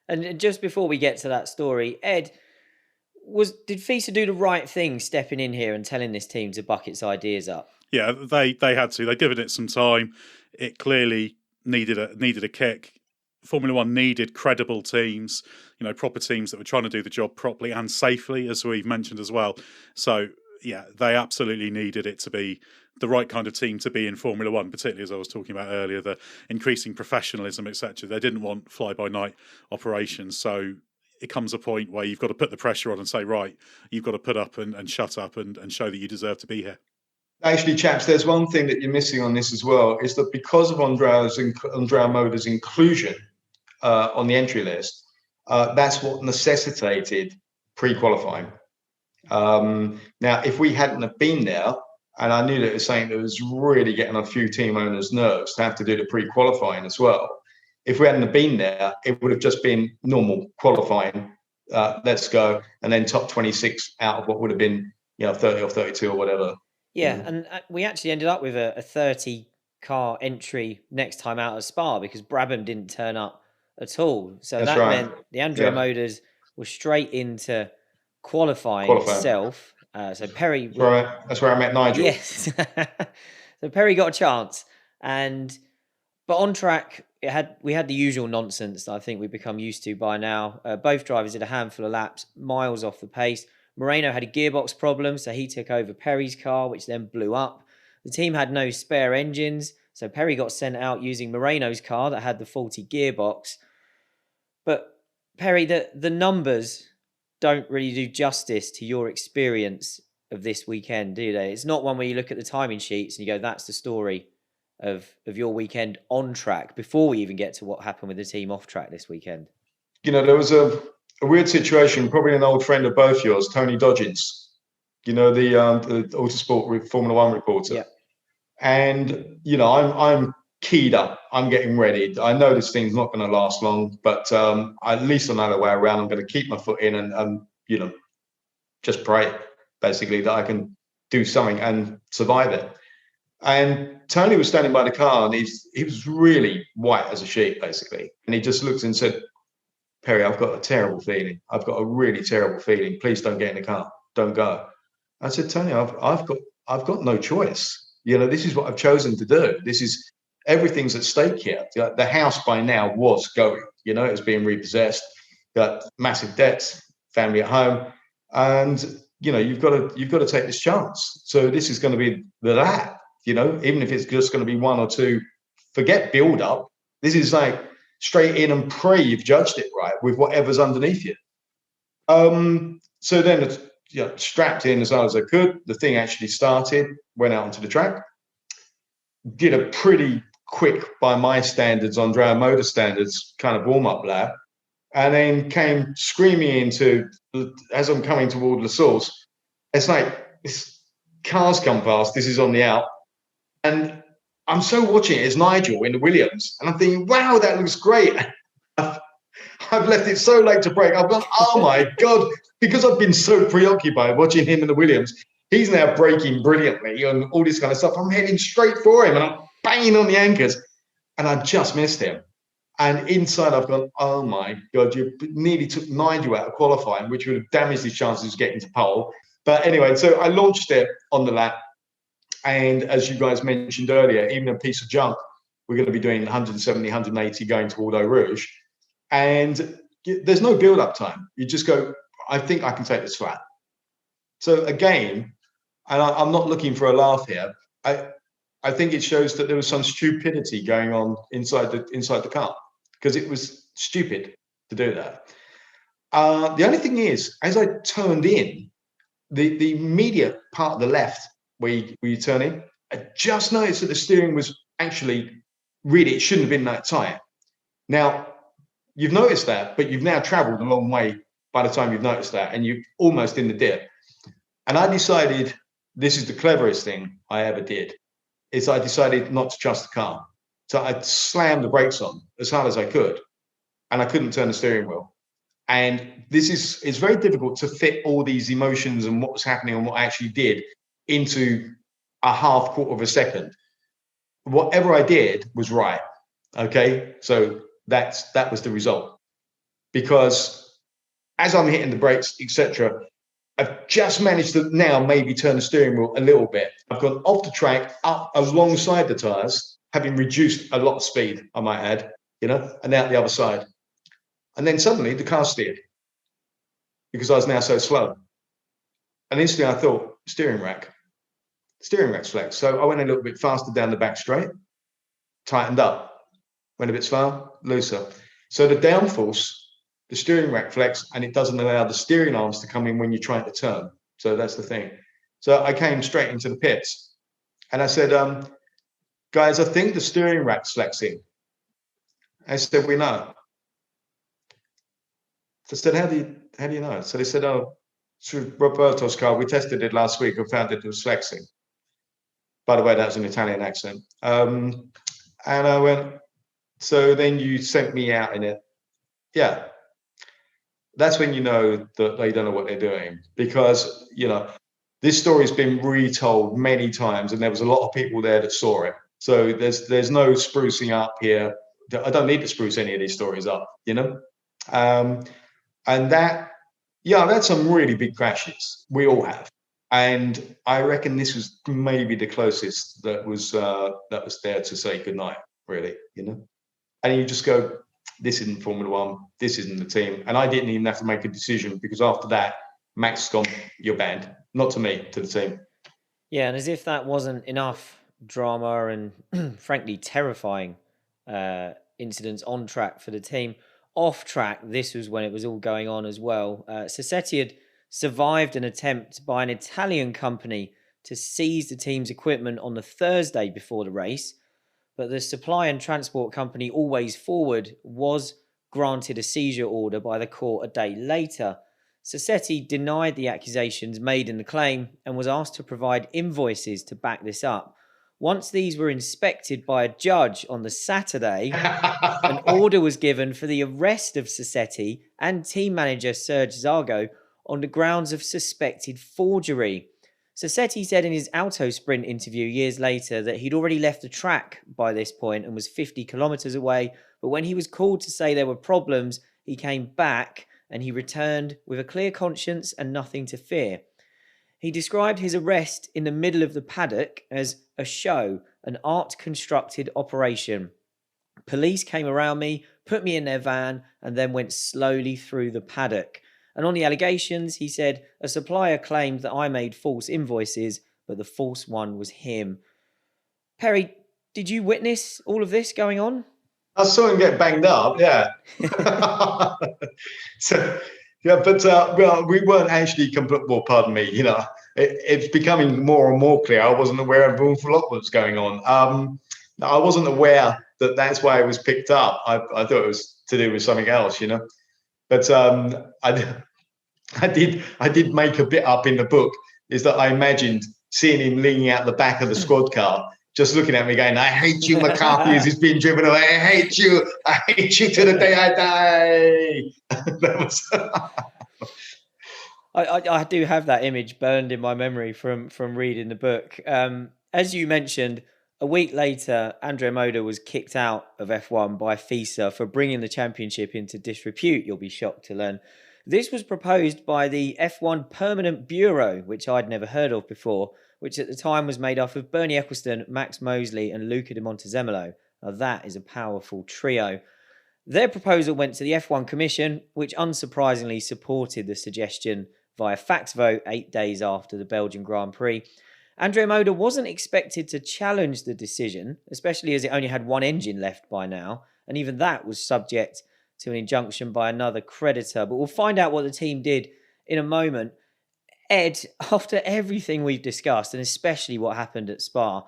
And just before we get to that story, Ed, did FISA do the right thing stepping in here and telling this team to buck its ideas up? Yeah, they had to. They'd given it some time. It clearly needed a kick. Formula One needed credible teams, proper teams that were trying to do the job properly and safely, as we've mentioned as well. So yeah, they absolutely needed it to be the right kind of team to be in Formula One, particularly as I was talking about earlier, the increasing professionalism, etc. They didn't want fly-by-night operations. So it comes a point where you've got to put the pressure on and say, right, you've got to put up and shut up and show that you deserve to be here. Actually, chaps, there's one thing that you're missing on this as well, is that because of Andrea Moda's inclusion on the entry list, that's what necessitated pre-qualifying. Now, if we hadn't have been there, and I knew that it was something that was really getting a few team owners' nerves to have to do the pre-qualifying as well. If we hadn't have been there, it would have just been normal qualifying. Let's go, and then top 26 out of what would have been, 30 or 32 or whatever. Yeah, and we actually ended up with a 30-car entry next time out of Spa because Brabham didn't turn up at all. So That's that right. meant the Andrea Modas were straight into qualifying itself. So Perry... That's where I met Nigel. Yes. So Perry got a chance. But on track, we had the usual nonsense that I think we've become used to by now. Both drivers did a handful of laps, miles off the pace. Moreno had a gearbox problem, so he took over Perry's car, which then blew up. The team had no spare engines, so Perry got sent out using Moreno's car that had the faulty gearbox. But Perry, the numbers don't really do justice to your experience of this weekend, do they? It's not one where you look at the timing sheets and you go, that's the story of your weekend on track, before we even get to what happened with the team off track this weekend. There was a weird situation, probably an old friend of both yours, Tony Dodgins, the Autosport Formula One reporter. Yeah. And, I'm keyed up. I'm getting ready. I know this thing's not going to last long, but at least another way around, I'm going to keep my foot in and just pray, basically, that I can do something and survive it. And Tony was standing by the car, and he was really white as a sheet, basically. And he just looked and said, Perry, I've got a terrible feeling. I've got a really terrible feeling. Please don't get in the car. Don't go. I said, Tony, I've got no choice. This is what I've chosen to do. This is everything's at stake here. The house by now was going. It was being repossessed. Got massive debts, family at home, and you've got to take this chance. So this is going to be that. Even if it's just going to be one or two, forget build up. This is like straight in and pray you've judged it right with whatever's underneath you. So then, strapped in as hard as I could. The thing actually started, went out onto the track, did a pretty quick, by my standards, Andrea Moda standards, kind of warm-up lap, and then came screaming into, as I'm coming toward La Source, it's like, this car's come past, this is on the out, and I'm so watching it as Nigel in the Williams, and I'm thinking, wow, that looks great. I've left it so late to break. I've gone, oh my God, because I've been so preoccupied watching him in the Williams. He's now braking brilliantly and all this kind of stuff. I'm heading straight for him and I'm banging on the anchors, and I just missed him. And inside I've gone, oh my God, you nearly took Nigel out of qualifying, which would have damaged his chances of getting to pole. But anyway, so I launched it on the lap. And as you guys mentioned earlier, even a piece of junk, we're going to be doing 170, 180 going toward Eau Rouge. And there's no build-up time. You just go, I think I can take this flat. So again, and I'm not looking for a laugh here, I think it shows that there was some stupidity going on inside the car. because it was stupid to do that. The only thing is, as I turned in, the immediate part of the left where you turn in, I just noticed that the steering was actually really, it shouldn't have been that tight. Now, you've noticed that, but you've now traveled a long way by the time you've noticed that, and you're almost in the dip. And I decided, this is the cleverest thing I ever did, is I decided not to trust the car. So I slammed the brakes on as hard as I could, and I couldn't turn the steering wheel. And it's very difficult to fit all these emotions and what was happening and what I actually did into a quarter of a second. Whatever I did was right. Okay, so that was the result. Because as I'm hitting the brakes, etc., I've just managed to now maybe turn the steering wheel a little bit. I've gone off the track, up alongside the tyres, having reduced a lot of speed, I might add, and out the other side. And then suddenly the car steered because I was now so slow. And instantly I thought, steering rack's flexed. So I went a little bit faster down the back straight, tightened up, went a bit slower, looser. So the downforce, the steering rack flex, and it doesn't allow the steering arms to come in when you're trying to turn. So that's the thing. So I came straight into the pits and I said, guys, I think the steering rack's flexing. I said, we know. So I said, how do you know? So they said, through Roberto's car, we tested it last week and found that it was flexing. By the way, that was an Italian accent. And I went, so then you sent me out in it. Yeah. That's when you know that they don't know what they're doing, because, this story's been retold many times and there was a lot of people there that saw it. So there's no sprucing up here. I don't need to spruce any of these stories up, and that, I've had some really big crashes. We all have. And I reckon this was maybe the closest that was there to say goodnight, really, And you just go, this isn't Formula One, this isn't the team. And I didn't even have to make a decision, because after that, Max has gone, you're banned. Not to me, to the team. Yeah, and as if that wasn't enough drama and frankly terrifying incidents on track for the team, off track, this was when it was all going on as well. Sassetti had survived an attempt by an Italian company to seize the team's equipment on the Thursday before the race, but the supply and transport company Always Forward was granted a seizure order by the court a day later. Sassetti denied the accusations made in the claim and was asked to provide invoices to back this up. Once these were inspected by a judge on the Saturday, an order was given for the arrest of Sassetti and team manager Serge Zago on the grounds of suspected forgery. Sassetti said in his Auto Sprint interview years later that he'd already left the track by this point and was 50 kilometres away, but when he was called to say there were problems, he came back and he returned with a clear conscience and nothing to fear. He described his arrest in the middle of the paddock as a show, an art-constructed operation. Police came around me, put me in their van, and then went slowly through the paddock. And on the allegations, he said, a supplier claimed that I made false invoices, but the false one was him. Perry, did you witness all of this going on? I saw him get banged up, yeah. So, yeah, but well, we weren't actually well, pardon me, it's becoming more and more clear. I wasn't aware of an awful lot was going on. I wasn't aware that that's why it was picked up. I thought it was to do with something else, But I did make a bit up in the book, is that I imagined seeing him leaning out the back of the squad car, just looking at me going, I hate you, McCarthy, as he's being driven away. I hate you to the day I die. That was I do have that image burned in my memory from reading the book. As you mentioned, a week later, Andrea Moda was kicked out of F1 by FISA for bringing the championship into disrepute, you'll be shocked to learn. This was proposed by the F1 Permanent Bureau, which I'd never heard of before, which at the time was made up of Bernie Ecclestone, Max Mosley and Luca de Montezemolo. Now that is a powerful trio. Their proposal went to the F1 Commission, which unsurprisingly supported the suggestion via fax vote 8 days after the Belgian Grand Prix. Andrea Moda wasn't expected to challenge the decision, especially as it only had one engine left by now, And even that was subject to an injunction by another creditor. But we'll find out what the team did in a moment. Ed, after everything we've discussed, and especially what happened at Spa,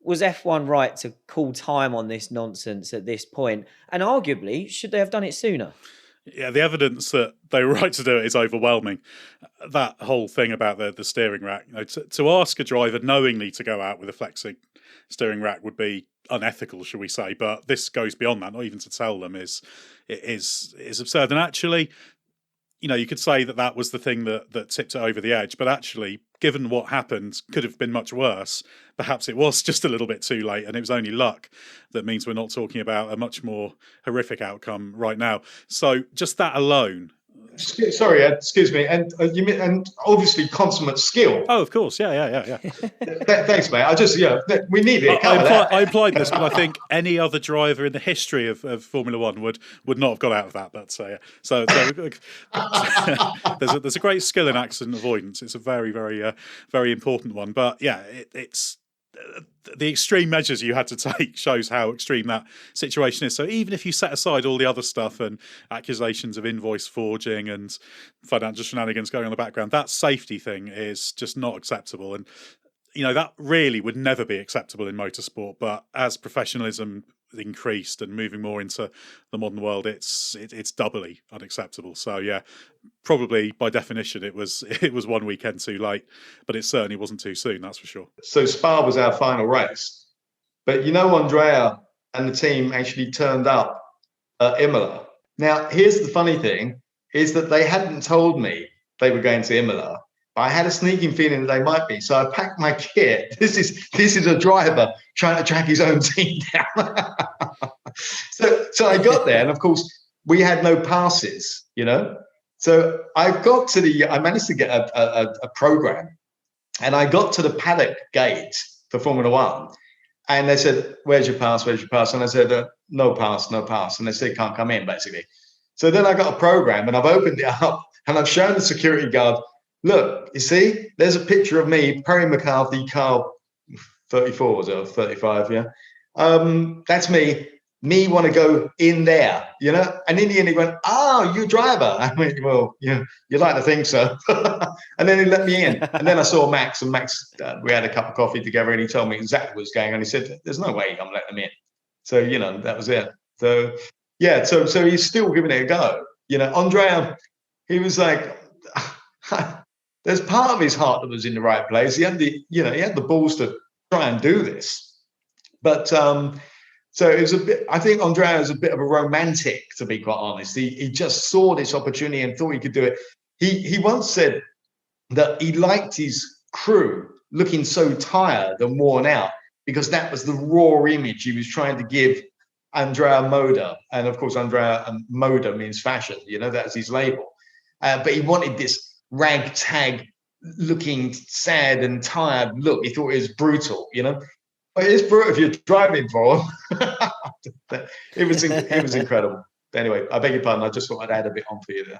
was F1 right to call time on this nonsense at this point? And arguably, should they have done it sooner? Yeah, the evidence that they were right to do it is overwhelming. That whole thing about the steering rack, to ask a driver knowingly to go out with a flexing steering rack would be unethical, shall we say? But this goes beyond that. Not even to tell them is absurd. And actually, you could say that was the thing that tipped it over the edge. But actually, given what happened, could have been much worse. Perhaps it was just a little bit too late, and it was only luck that means we're not talking about a much more horrific outcome right now. So just that alone. Sorry, Ed, excuse me. And you mean, and obviously consummate skill. Oh, of course, yeah. Thanks, mate. We need it. I implied this, but I think any other driver in the history of Formula One would not have got out of that. But so there's a great skill in accident avoidance. It's a very, very, very important one. But yeah, it's the extreme measures you had to take shows how extreme that situation is. So even if you set aside all the other stuff and accusations of invoice forging and financial shenanigans going on in the background, that safety thing is just not acceptable. And that really would never be acceptable in motorsport. But as professionalism increased and moving more into the modern world, it's doubly unacceptable. So yeah, probably by definition it was 1 weekend too late, but it certainly wasn't too soon, that's for sure. So Spa was our final race, but Andrea and the team actually turned up at Imola. Now here's the funny thing, is that they hadn't told me they were going to Imola. I had a sneaking feeling that they might be. So I packed my kit. This is a driver trying to track his own team down. So I got there, and of course we had no passes, So I managed to get a program, and I got to the paddock gate for Formula One, and they said, "Where's your pass? Where's your pass?" And I said, "No pass, no pass." And they said, "Can't come in," basically. So then I got a program, and I've opened it up, and I've shown the security guard, "Look, you see, there's a picture of me, Perry McCarthy, car 34, was it, 35, yeah? That's me. Me want to go in there, And in the end, he went, "Oh, you driver." I went, "Well, you like to think so." And then he let me in. And then I saw Max, and Max, we had a cup of coffee together, and he told me exactly what was going on. He said, "There's no way I'm letting him in." So, that was it. So, yeah, so he's still giving it a go. Andrea, he was like... There's part of his heart that was in the right place. He had the balls to try and do this. But so it was a bit, I think Andrea is a bit of a romantic, to be quite honest. He just saw this opportunity and thought he could do it. He once said that he liked his crew looking so tired and worn out because that was the raw image he was trying to give Andrea Moda. And of course, Andrea Moda means fashion, that's his label. But he wanted this ragtag looking sad and tired look. He thought it was brutal, But it's brutal if you're driving for him. It was incredible. Anyway, I beg your pardon. I just thought I'd add a bit on for you there.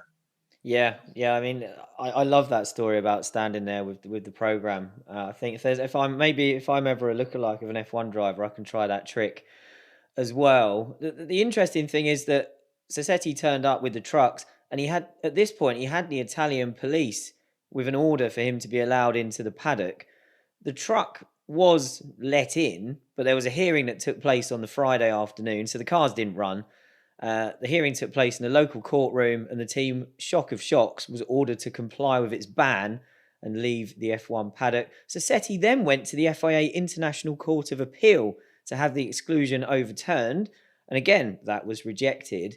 Yeah. I mean, I love that story about standing there with the program. I think if I'm ever a lookalike of an F1 driver, I can try that trick as well. The interesting thing is that Sassetti turned up with the trucks, and at this point he had the Italian police with an order for him to be allowed into the paddock. The truck was let in, but there was a hearing that took place on the Friday afternoon, so the cars didn't run. The hearing took place in a local courtroom, and the team, shock of shocks, was ordered to comply with its ban and leave the F1 paddock. Sassetti then went to the FIA International Court of Appeal to have the exclusion overturned, and again, that was rejected.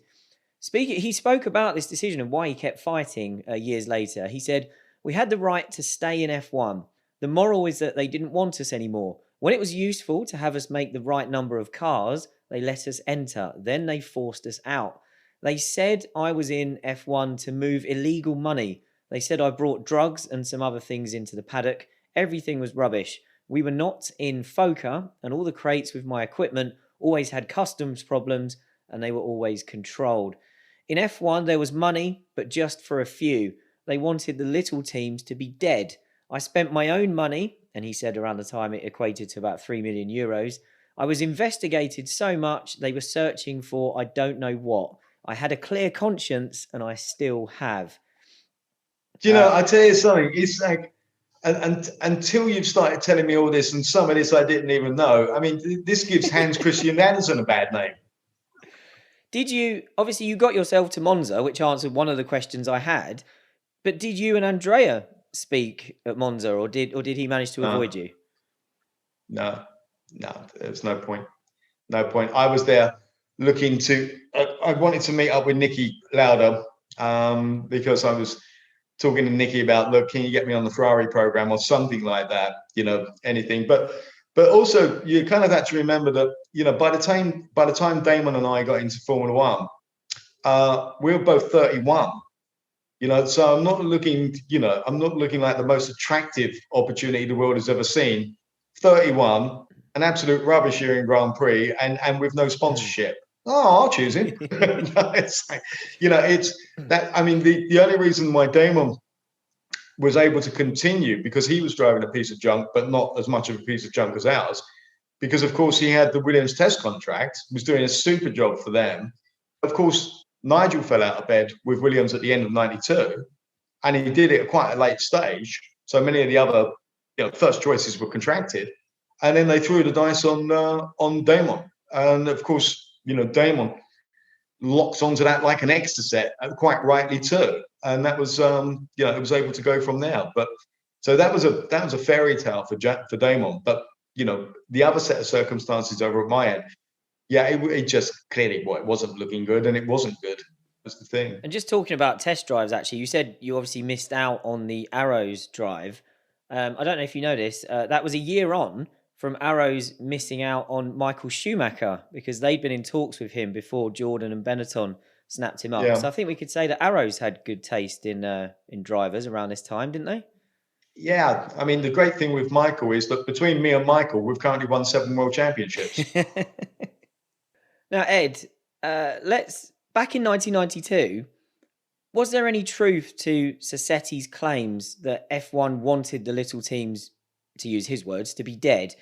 He spoke about this decision and why he kept fighting years later. He said, "We had the right to stay in F1. The moral is that they didn't want us anymore. When it was useful to have us make the right number of cars, they let us enter. Then they forced us out. They said I was in F1 to move illegal money. They said I brought drugs and some other things into the paddock. Everything was rubbish. We were not in FOCA, and all the crates with my equipment always had customs problems, and they were always controlled. In F1, there was money, but just for a few. They wanted the little teams to be dead. I spent my own money," and he said around the time it equated to about €3 million. I was investigated so much, they were searching for I don't know what. I had a clear conscience, and I still have. Do you know, I tell you something, it's like, and until you've started telling me all this, and some of this I didn't even know. I mean, this gives Hans Christian Andersen a bad name. Did you, obviously you got yourself to Monza, which answered one of the questions I had, but did you and Andrea speak at Monza, or did he manage to avoid you? No, there's no point. No point. I was there looking to, I wanted to meet up with Nicky Lauda because I was talking to Nicky about, look, can you get me on the Ferrari program or something like that, anything. But also you kind of have to remember that, by the time Damon and I got into Formula One, we were both 31. So I'm not looking like the most attractive opportunity the world has ever seen. 31, an absolute rubbish year in Grand Prix, and with no sponsorship. Oh, I'll choose him. It's like, it's that. I mean, the only reason why Damon was able to continue, because he was driving a piece of junk, but not as much of a piece of junk as ours, because of course he had the Williams test contract, was doing a super job for them. Of course, Nigel fell out of bed with Williams at the end of '92, and he did it at quite a late stage. So many of the other first choices were contracted, and then they threw the dice on Damon, and of course, Damon locks onto that like an Exocet, quite rightly too, and that was it was able to go from there. But so that was a fairy tale for Damon. But the other set of circumstances over at my end, it just clearly it wasn't looking good, and it wasn't good. That's the thing. And just talking about test drives, actually, you said you obviously missed out on the Arrows drive. I don't know if you know this. That was a year on from Arrows missing out on Michael Schumacher, because they'd been in talks with him before Jordan and Benetton snapped him up. Yeah. So I think we could say that Arrows had good taste in drivers around this time, didn't they? Yeah. I mean, the great thing with Michael is that between me and Michael, we've currently won 7 world championships. Now, Ed, back in 1992, was there any truth to Sassetti's claims that F1 wanted the little teams, to use his words, to be dead?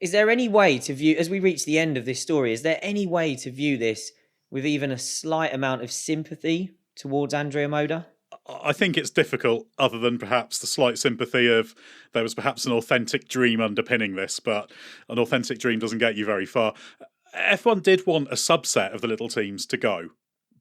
Is there any way to view, as we reach the end of this story, is there any way to view this with even a slight amount of sympathy towards Andrea Moda? I think it's difficult, other than perhaps the slight sympathy of there was perhaps an authentic dream underpinning this, but an authentic dream doesn't get you very far. F1 did want a subset of the little teams to go,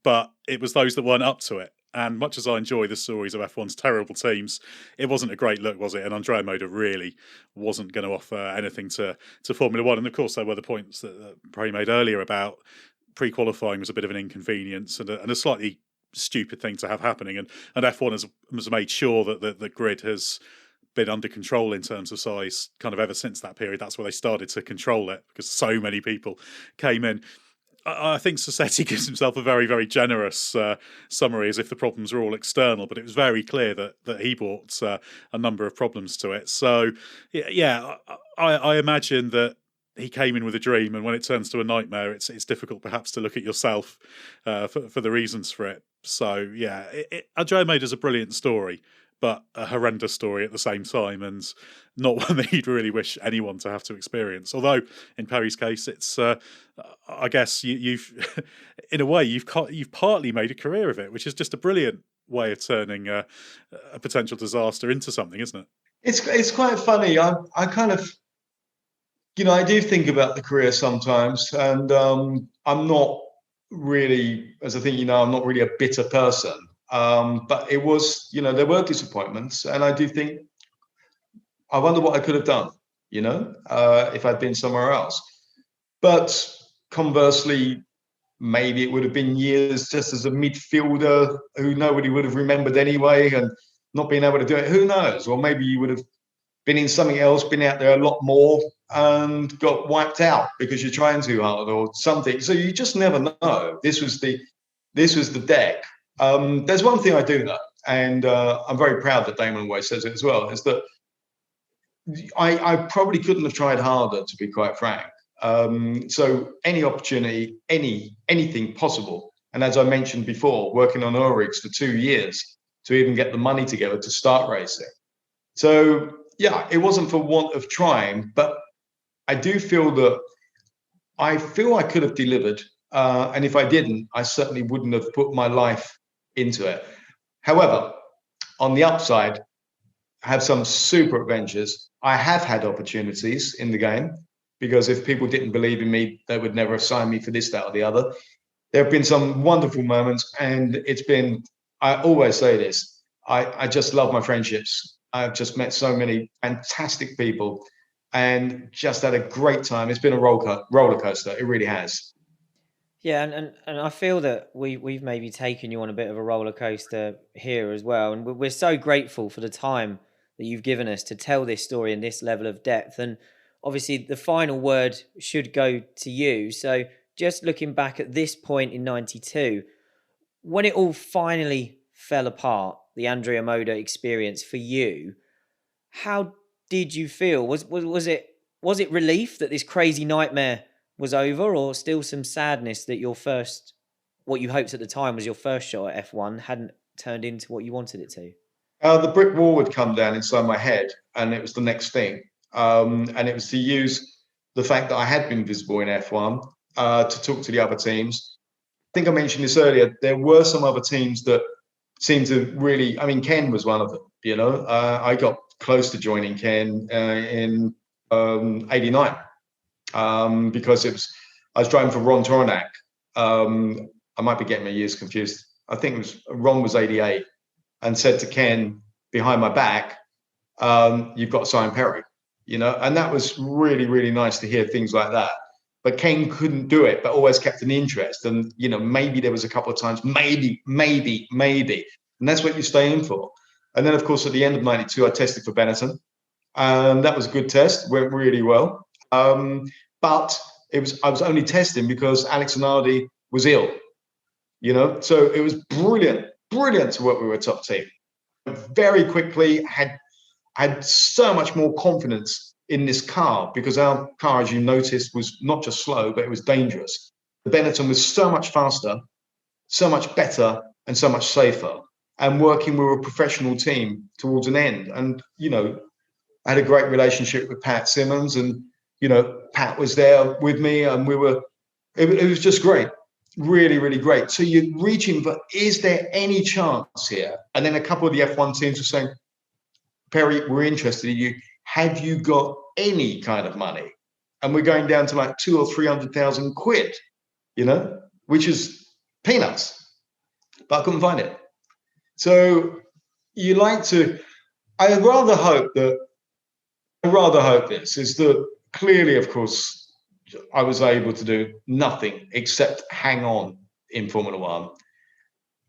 but it was those that weren't up to it. And much as I enjoy the stories of F1's terrible teams, it wasn't a great look, was it? And Andrea Moda really wasn't going to offer anything to Formula One. And of course, there were the points that Perry made earlier about pre-qualifying was a bit of an inconvenience and a slightly stupid thing to have happening. And F1 has made sure that the grid has been under control in terms of size kind of ever since that period. That's where they started to control it, because so many people came in. I think Sassetti gives himself a very, very generous summary, as if the problems are all external, but it was very clear that he brought a number of problems to it. So, yeah, I imagine that he came in with a dream, and when it turns to a nightmare, it's difficult perhaps to look at yourself for the reasons for it. So, yeah, Andrea Moda is a brilliant story, but a horrendous story at the same time, and not one that he'd really wish anyone to have to experience. Although in Perry's case, it's I guess you've in a way you've partly made a career of it, which is just a brilliant way of turning a potential disaster into something, isn't it? It's quite funny. I kind of, I do think about the career sometimes, and I'm not really, as I think I'm not really a bitter person. But it was, there were disappointments, and I do think, I wonder what I could have done, if I'd been somewhere else. But conversely, maybe it would have been years just as a midfielder who nobody would have remembered anyway, and not being able to do it. Who knows? Or maybe you would have been in something else, been out there a lot more, and got wiped out because you're trying too hard or something. So you just never know. This was the deck. There's one thing I do know, and I'm very proud that Damon always says it as well, is that I probably couldn't have tried harder, to be quite frank. So any opportunity, anything possible. And as I mentioned before, working on oil rigs for 2 years to even get the money together to start racing. So yeah, it wasn't for want of trying, but I do feel that I feel I could have delivered. And if I didn't, I certainly wouldn't have put my life into it. However, on the upside, I have some super adventures. I have had opportunities in the game, because if people didn't believe in me, they would never have signed me for this, that, or the other. There have been some wonderful moments, and it's been, I always say this, I just love my friendships. I've just met so many fantastic people and just had a great time. It's been a roller coaster. It really has. Yeah, and I feel that we've maybe taken you on a bit of a roller coaster here as well, and we're so grateful for the time that you've given us to tell this story in this level of depth. And obviously, the final word should go to you. So, just looking back at this point in '92, when it all finally fell apart, the Andrea Moda experience for you, how did you feel? Was it relief that this crazy nightmare was over, or still some sadness that your first, what you hoped at the time was your first shot at F1, hadn't turned into what you wanted it to? The brick wall would come down inside my head, and it was the next thing. And it was to use the fact that I had been visible in F1 to talk to the other teams. I think I mentioned this earlier. There were some other teams that seemed to really, I mean, Ken was one of them, you know. I got close to joining Ken in '89 because I was driving for Ron Tornak. I might be getting my years confused. I think Ron was '88 and said to Ken behind my back, you've got to sign Perry, you know. And that was really, really nice to hear things like that. But Ken couldn't do it, but always kept an interest. And, you know, maybe there was a couple of times, maybe. And that's what you stay in for. And then, of course, at the end of '92, I tested for Benetton. And that was a good test, went really well. But I was only testing because Alex Zanardi was ill, you know. So it was brilliant to work with a top team. Very quickly had so much more confidence in this car, because our car, as you noticed, was not just slow, but it was dangerous. The Benetton was so much faster, so much better, and so much safer, and working with a professional team towards an end. And, you know, I had a great relationship with Pat Simmons, and, you know, Pat was there with me, and it was just great. Really, really great. So you're reaching for, is there any chance here? And then a couple of the F1 teams were saying, Perry, we're interested in you. Have you got any kind of money? And we're going down to like 200,000 or 300,000 quid, you know, which is peanuts. But I couldn't find it. So I rather hope this is that clearly, of course, I was able to do nothing except hang on in Formula One.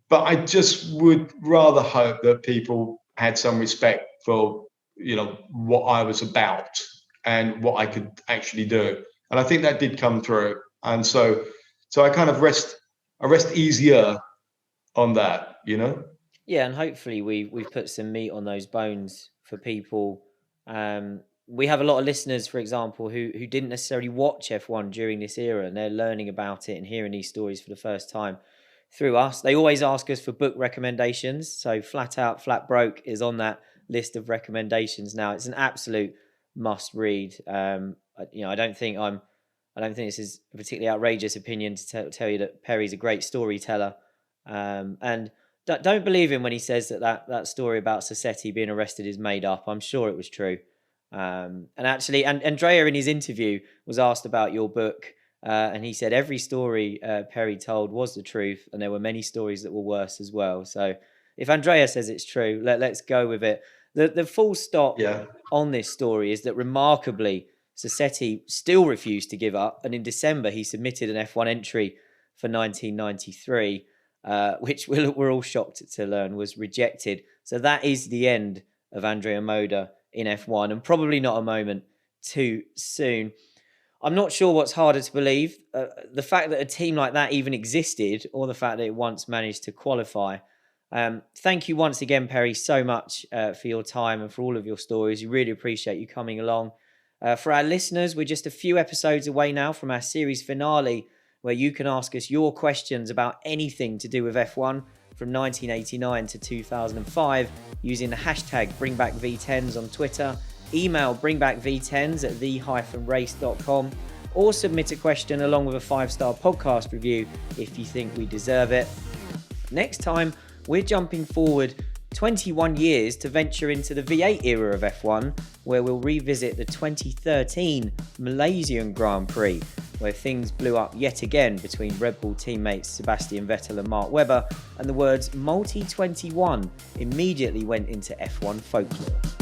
But I just would rather hope that people had some respect for, you know, what I was about and what I could actually do. And I think that did come through. And so I kind of rest easier on that, you know? Yeah, and hopefully we've put some meat on those bones for people. We have a lot of listeners, for example, who didn't necessarily watch F1 during this era, and they're learning about it and hearing these stories for the first time through us. They always ask us for book recommendations. So Flat Out, Flat Broke is on that list of recommendations now. It's an absolute must read. You know, I don't think this is a particularly outrageous opinion to tell you that Perry's a great storyteller. And don't believe him when he says that story about Sassetti being arrested is made up. I'm sure it was true. And actually, and Andrea in his interview was asked about your book, and he said every story Perry told was the truth, and there were many stories that were worse as well. So if Andrea says it's true, let's go with it. The full stop on this story is that remarkably, Sassetti still refused to give up, and in December he submitted an F1 entry for 1993, which we're all shocked to learn was rejected. So that is the end of Andrea Moda in F1, and probably not a moment too soon. I'm not sure what's harder to believe, the fact that a team like that even existed, or the fact that it once managed to qualify. Thank you once again, Perry, so much for your time and for all of your stories. We really appreciate you coming along. For our listeners, we're just a few episodes away now from our series finale, where you can ask us your questions about anything to do with F1 from 1989 to 2005 using the hashtag BringBackV10s on Twitter. Email bringbackv10s@the-race.com. or submit a question along with a 5-star podcast review if you think we deserve it. Next time, we're jumping forward 21 years to venture into the V8 era of F1, where we'll revisit the 2013 Malaysian Grand Prix, where things blew up yet again between Red Bull teammates Sebastian Vettel and Mark Webber, and the words Multi 21 immediately went into F1 folklore.